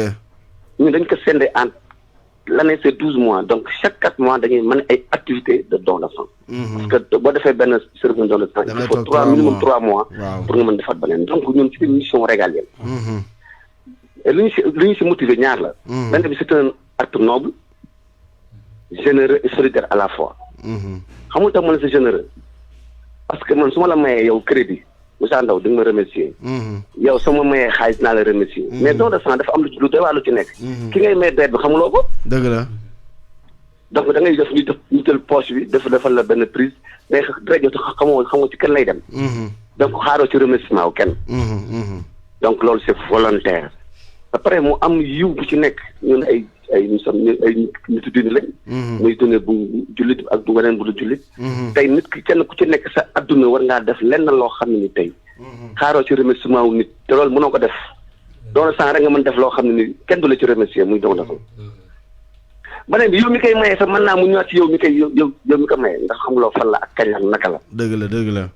Speaker 7: ñu dañ ko sende en l'année c'est 12 mois donc chaque 4 mois dañuy mën ay activités de don de sang. parce que boo defee benn cérémonie de don de sang il faut minimum 3 mois. pour nga mën defaat beneen donc ñun ci mission régalienne. et lu ñu si motiver ñaar la. benn bi c'est un acte noble généreux et solidaire à la fois. xamul tax man c'est généreux parce que man su ma la mayee yow crédit Moussa Ndaw di nga ma remercier. yow soo ma mayee xaalis naa la remercier. mais don de sang dafa am lu doy waar lu ci nekk. ki ngay may deret bi xamuloo ko.
Speaker 1: dëgg la.
Speaker 7: donc da ngay def ñu jël poche bi defal la benn prise mais deret jot xamoo ci kenn lay dem. donc xaaroo ci remerciement wu kenn. donc loolu c'est volontaire. après mu am yiw bu ci nekk ñun ay nitu diine lañ. muy dune bu jullit ak bu weneen bu du jullit. tey nit ki kenn ku ci nekk sa adduna war ngaa def lenn loo xam ne ni tey xaaroo ci remerciement wu nit te loolu mënoo ko def don de sang rek nga mën def loo xam ne ni kenn du la ci remercier muy don de sang. beneen bi yow mi koy maye sax mën naa mu ñëwaat ci yow mi ko maye ndax xamuloo fan la ak kañ la naka la.
Speaker 1: dëgg la.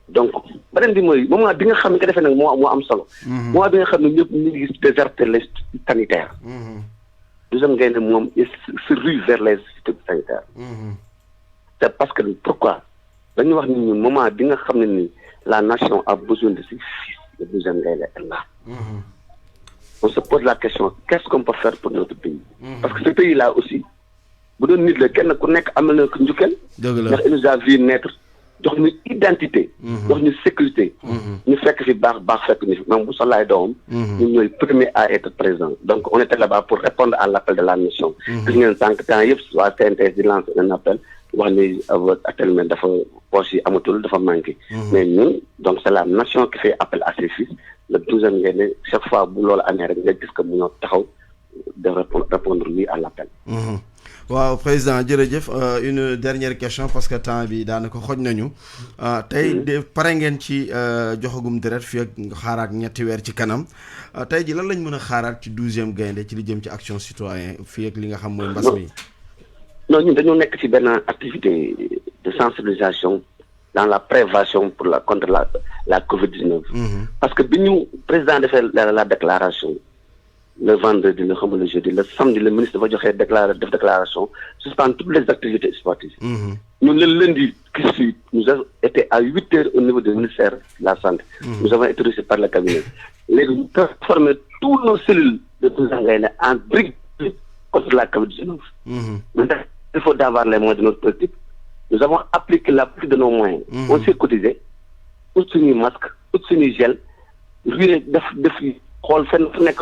Speaker 7: donc beneen bi mooy moment bi nga xam ne ko defee nag moo am solo. moment bi nga xam ne ñëpp ñu ngi gis déserté les sanitaires. 12e Gaïndé moom se rue vers les systèmes sanitaires. c'est parce que pourquoi dañuy wax ni ñun moment bi nga xam ne ni la nation a besoin de ses fils le 12e Gaïndé est là. on se pose la question qu'est-ce qu'on peut faire pour notre pays. parce que ce pays là aussi bu doon nit la kenn ku nekk am na ko njukkal. dëgg la ndax il nous a vu naître. jox ñu identité. jox ñu sécurité. ñu fekk fi baax fekk ni fi même bu soxlaay doomam. ñun ñooy premier à être présent donc on était là-bas pour répondre à l'appel de la nation. gis ngeen sànq temps yëpp waa CNTS di lancer un appel wax ni actuellement dafa poche yi amatul dafa manqué. mais ñun donc c'est la nation qui fait appel à ses fils le 12e Gaïndé chaque fois bu loolu amee rek nga gis que mu ñoo taxaw de répondre lui à l'appel.
Speaker 1: waaw président jërëjëf une dernière question parce que temps bi daanaka xoj nañu tey de pare ngeen ci joxagum deret fii ak xaaraat ñetti weer ci kanam tey ji lan lañ mën a xaaraat ci 12e Gaïndé ci li jëm ci action citoyen fii ak li nga xam mooy mbas mi.
Speaker 7: non ñun dañoo nekk ci benn activité de sensibilisation dans la prévention pour contre la Covid-19. parce que bi ñu président defee la déclaration. le vendredi le jeudi le samedi le ministre va joxe déclaration suspendre toutes les activités sportives. Nous le lundi qui suit nous avons été à 8h au niveau du ministère de la santé. Nous avons été reçus par le cabinet. Nous avons formé tous nos cellules de 12e Gaïndé en briques contre la Covid-19. Maintenant, il faut avoir les moyens de notre politique. Nous avons appliqué la plus de nos moyens. On s'est cotisé, tout suñuy masque, tout suñuy gel, ruée def xool fenn fu nekk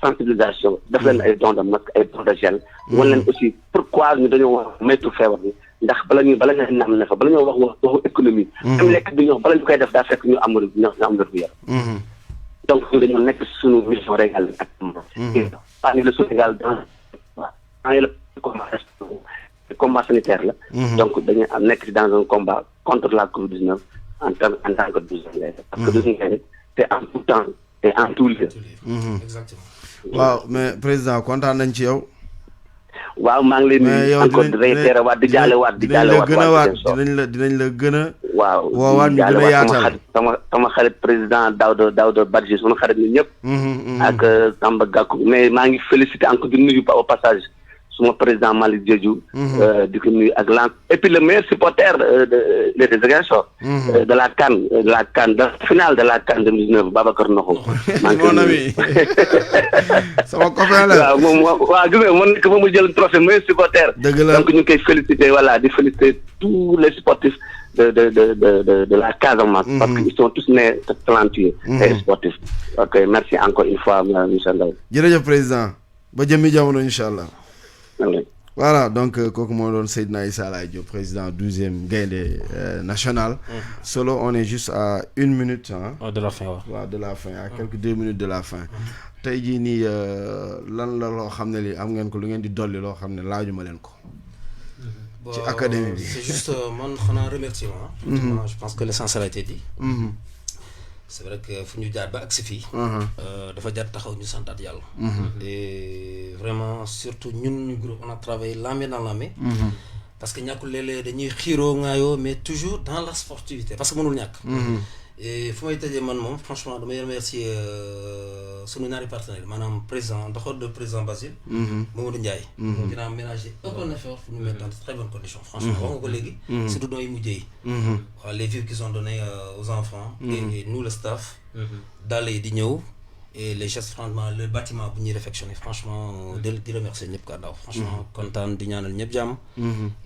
Speaker 7: sensibilisation def leen ay dons de masque ay dons de gel wan leen aussi pourquoi ñu dañoo wax moytu feebar bi ndax bala nga naam ne fa bala ñoo wax waxu économie même lekk bi ñoo bala ñu koy def daa fekk ñu am wér gu yaram donc ñu dañoo nekk suñu mission régale ak parmi le Sénégal dans le combat sanitaire la donc dañuy nekk dans un combat contre la Covid-19 en tant que 12e Gaïndé parce que 12e Gaïndé c'est en tout temps et en tout lieu.
Speaker 1: Exactement. waaw mais président kontaan nañ ci yow.
Speaker 10: waaw maa ngi leen di encore di réitéré waat di jaale waat
Speaker 1: dinañ la gën a
Speaker 10: waaw
Speaker 1: woowaat ñu gën a yaatal
Speaker 10: sama xarit président Daouda Badji sunu xarit ñun ñëpp ak Samba Gakou mais maa ngi félicité encore di nuyu au passage suma président Malick Diédhiou di ko nuyu ak et puis le meilleur supporter de Ziguinchor de la CAN de la finale de la CAN 2019 Babacar Noxo
Speaker 1: mon ami sama copain la
Speaker 10: waaw moom waaw gis nga man nekk moom mu jël trophée meilleur supporter donc ñu ngi koy féliciter voilà di féliciter tous les sportifs de la Casamance parce qu'ils sont tous nés talentueux et sportifs. Ok, merci encore une fois monsieur Ndaw.
Speaker 1: Jërëjëf président ba jëmmi jamono inchallah. Voilà, donc kooku moo doon Seydina Issa Laye Diop, président 12e Gaïndé national. Solo, on est juste à 1 minute
Speaker 2: de la fin.
Speaker 1: Ouais, de la fin, à quelques 2 minutes de la fin. Tey jii nii lan la loo xam ne li am ngeen ko lu ngeen di dolli loo xam ne laajuma leen ko. Ci académie bi.
Speaker 2: C'est juste mon xanaa remerciement. Je pense que l'essentiel a été dit. C'est vrai que fu ñu jaar ba agsi fii dafa jaar taxaw ñu santaat yàlla et vraiment surtout ñun ñu groupe on a travaillé la main dans la main parce que ñàkkul léeg-léeg dañuy xiiroo ngaayoo mais toujours dans la sportivité parce que mënul ñàkk et fu may tëjee man moom franchement damay remercier sunu ñaari partenaires maanaam président ndoxoor de président Basile Mamadou Ndiaye dina ménager aucun effort pour nous mettre dans de très bonnes conditions franchement wax nga ko léegi surtout dons yi mujjee yi waaw les vivres qu'ils ont donné aux enfants et nous le staff daal yi di ñëw et les gestes franchement le bâtiment bu ñuy réfectionné franchement di remercier ñëpp ka daw franchement kontaan di ñaanal ñëpp jàmm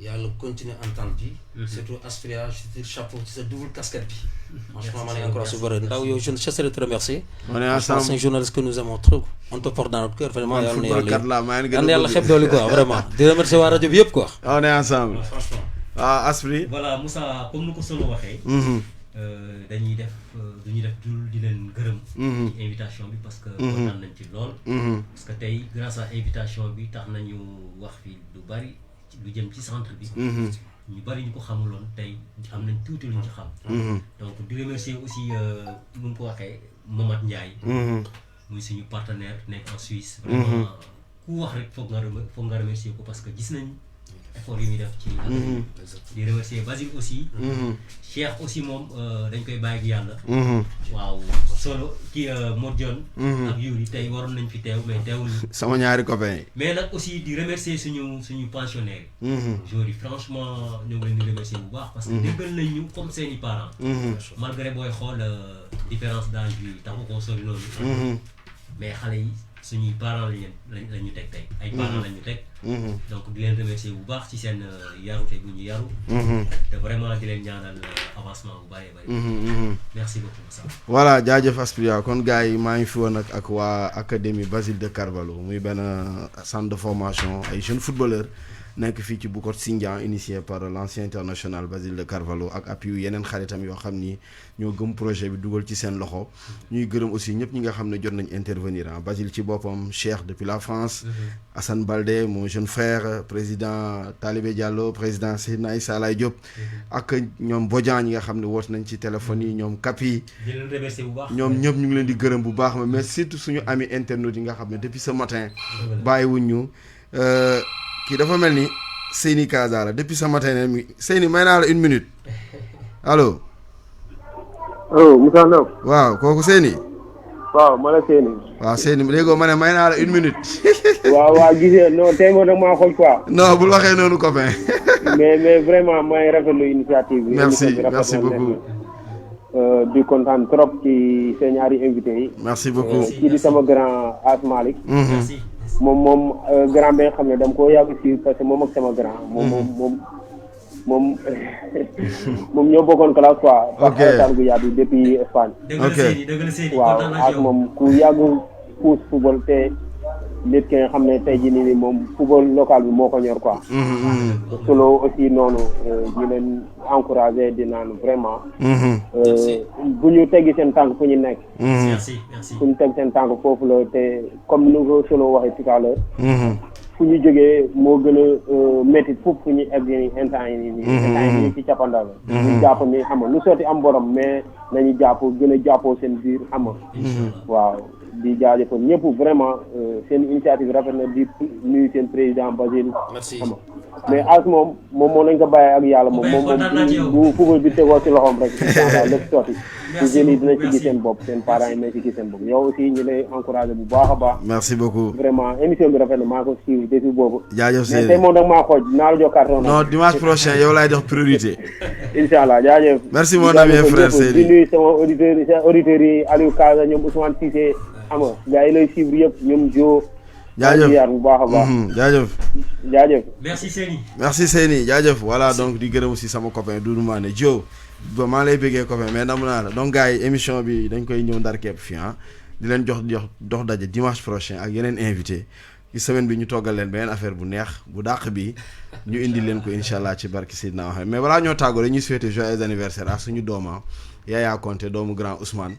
Speaker 2: yàlla continuer entente bi surtout Aspria je chapeau ci sa double casquette bi franchement ma ne encore su bëri ndaw yow je cesserai de te remercier on est ensemble c'est un journaliste que nous aimons trop on te porte dans notre cœur vraiment yàlla xeb dooli quoi vraiment di remercier waa rajo bi yëpp quoi
Speaker 1: on est ensemble
Speaker 2: franchement
Speaker 1: Aspri
Speaker 3: voilà Moussa comme ni ko solo waxee dañuy def duñuy def dul di leen gërëm ci invitation bi parce que kontaan nañ ci lool parce que tey grâce à invitation bi tax nañu wax fi lu bari lu jëm ci centre bi ñu bari ñu ko xamuloon tey am nañ tuuti luñ ci xam donc di remercier aussi nu mu ko waxee Momat Ndiaye muy suñu partenaire nekk en Suisse vraiment ku wax rek foog nga remercier ko parce que gis nañ effort yi muy def ci di remercier Basile aussi Cheikh aussi moom dañ koy bàyyi ak yàlla waaw solo kii Modjon ak Yuri tey waroon nañ fi teew mais teewul
Speaker 1: sama ñaari copains yi
Speaker 3: mais nag aussi di remercier suñu pensionnaires yi jour yi franchement ñoo ngi leen di remercier bu baax parce que déggal nañ ñu comme seeni parents malgré booy xool différence d'âge bi taxu koo sori loolu mais xale yi suñuy parents lañ ñu teg tey ay parents lañ ñu teg donc di leen remercier bu baax ci seen yarute bu ñu yaru te vraiment di leen ñaanal avancement bu bëree bëri merci beaucoup Moussa.
Speaker 1: Voilà jaajëf Aspria kon gars yi maa ngi fi woon ak waa académie Basile de Carvalho muy benn centre de formation ay jeunes footballeurs nekk fii ci Bukot Sindian initié par l'ancien international Basile de Carvalho ak appui yeneen xaritam yoo xam ni ñoo gëm projet bi dugal ci seen loxo ñuy gërëm aussi ñëpp ñi nga xam ne jot nañ intervenir Basile ci boppam Cheikh depuis la France Assane Baldé mon jeune frère président Talibé Diallo président Seydina Issa Laye Diop ak ñoom Bodian ñi nga xam ne woote nañ ci téléphone yi ñoom Kapi ñoom ñëpp ñu ngi leen di gërëm bu baax mais surtout suñu ami internautes yi nga xam ne depuis ce matin bàyyiwuñ ñu kii dafa mel ni Seyni Kaza la depuis ce matin ne Seyni may naa la 1 minute allo.
Speaker 7: Moussa Ndaw.
Speaker 1: waaw kooku Seyni.
Speaker 7: waaw ma la Seyni.
Speaker 1: waaw Seyni léegi ma ne may naa la 1 minute.
Speaker 7: waaw gisee non tey moom nag maa xool quoi.
Speaker 1: non bul waxee noonu copain.
Speaker 7: mais vraiment may rafetlu initiative bi.
Speaker 1: merci beaucoup.
Speaker 7: di kontaan trop ci seen ñaari invité yi.
Speaker 1: merci beaucoup.
Speaker 7: kii di sama grand As Malick.
Speaker 3: merci.
Speaker 7: moom grand bi nga xam ne dama ko yàgg si parce que moom ak sama grand. moom ñoo bokkoon classe quoi.
Speaker 1: ok
Speaker 7: par gu yàgg depuis Espagne.
Speaker 3: ok
Speaker 7: waaw ak moom ku yàgg pousse football te nit ki nga xam ne tey jii nii moom football local bi moo ko ñor quoi. solo aussi noonu ñu leen encouragé di naan vraiment. bu ñu teggi seen tànk fu ñu nekk.
Speaker 3: merci
Speaker 7: fu ñu teg seen tànk foofu la te comme nu ko solo waxee tout à l'heure fu ñu jógee moo gën a métti foofu fu ñu egg nii instant yi nii ci cappaandaw la. ñu jàpp ni xam nga lu sotti am borom mais nañu jàpp gën a jàppoo seen biir xam nga waaw di jaajëfal ñëpp vraiment seen initiative rafet na di nuyu seen président Basile.
Speaker 2: merci
Speaker 7: mais as moom moo nañ ko bàyyee ak yàlla moom bu football bi tegoo ci loxoom rek incha allah lépp sotti ci jeunes yi dina ci gis seen bopp seen parents yi dina ci gis seen bopp yow aussi ñu lay encouragé bu baax a baax.
Speaker 1: merci beaucoup
Speaker 7: vraiment émission bi rafet na maa ko suivre depuis boobu.
Speaker 1: jaajëf Seydi
Speaker 7: mais tey moom da nga maa xooj naa la jox carton.
Speaker 1: non dimanche prochain yow laay jox priorité.
Speaker 7: incha allah jaajëf.
Speaker 1: merci mon ami et frère Seydi.
Speaker 7: di nuyu sama auditeurs yi Aliou Kaza ñoom Ousmane Cissé xam nga gars yi lay suivre yëpp ñoom Jo.
Speaker 1: jaajëf
Speaker 7: bu baax a baax. jaajëf.
Speaker 3: merci Seyni.
Speaker 1: merci Seyni jaajëf voilà donc di gërëm aussi sama copain Doudou Mané Jo ba maa lay bëggee copain mais nam naa la donc gars yi émission bi dañ koy ñëw ndar képp fii di leen jox daje dimanche prochain ak yeneen invité ci semaine bi ñu toggal leen beneen affaire bu neex bu dàq bi ñu indi leen ko incha allah ci barki Seydina Mohamed mais balaa ñoo tàggoo dañuy souhaiter joyeux anniversaire à suñu dooma Yaya Konté doomu grand Ousmane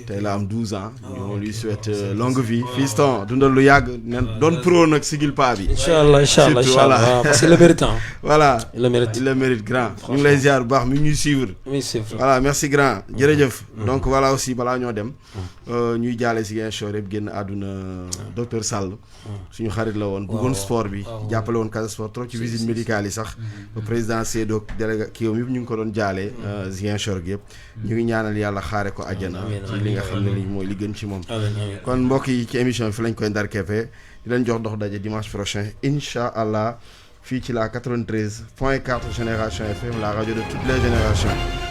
Speaker 1: tey la am 12 ans on lui souhaite longue vie fiston dundal lu yàgg nen doon pro nag sigil pa bi
Speaker 2: inchallah voilà parce que le mérite
Speaker 1: voilà il le mérite grand ñu ngi lay ziar bu baax mi ñuy suivre voilà merci grand jërëjëf donc voilà aussi balaa ñoo dem ñuy jaale si ngeen show yëpp génn àdduna docteur Sall suñu xarit la woon bëggoon sport bi jàppale woon Casa Sport trop ci visite médicale yi sax président Seydou délégué kii yëpp ñu ngi ko doon jaale Ziguinchor gi yëpp ñu ngi ñaanal yàlla xaare ko àjjana ci li nga xam ne li mooy li gën ci moom kon mbokk yi ci émission bi fi lañ koy ndar keppe di leen jox dox daje dimanche prochain incha allah fii ci la 93.4 Génération FM la radio de toutes les générations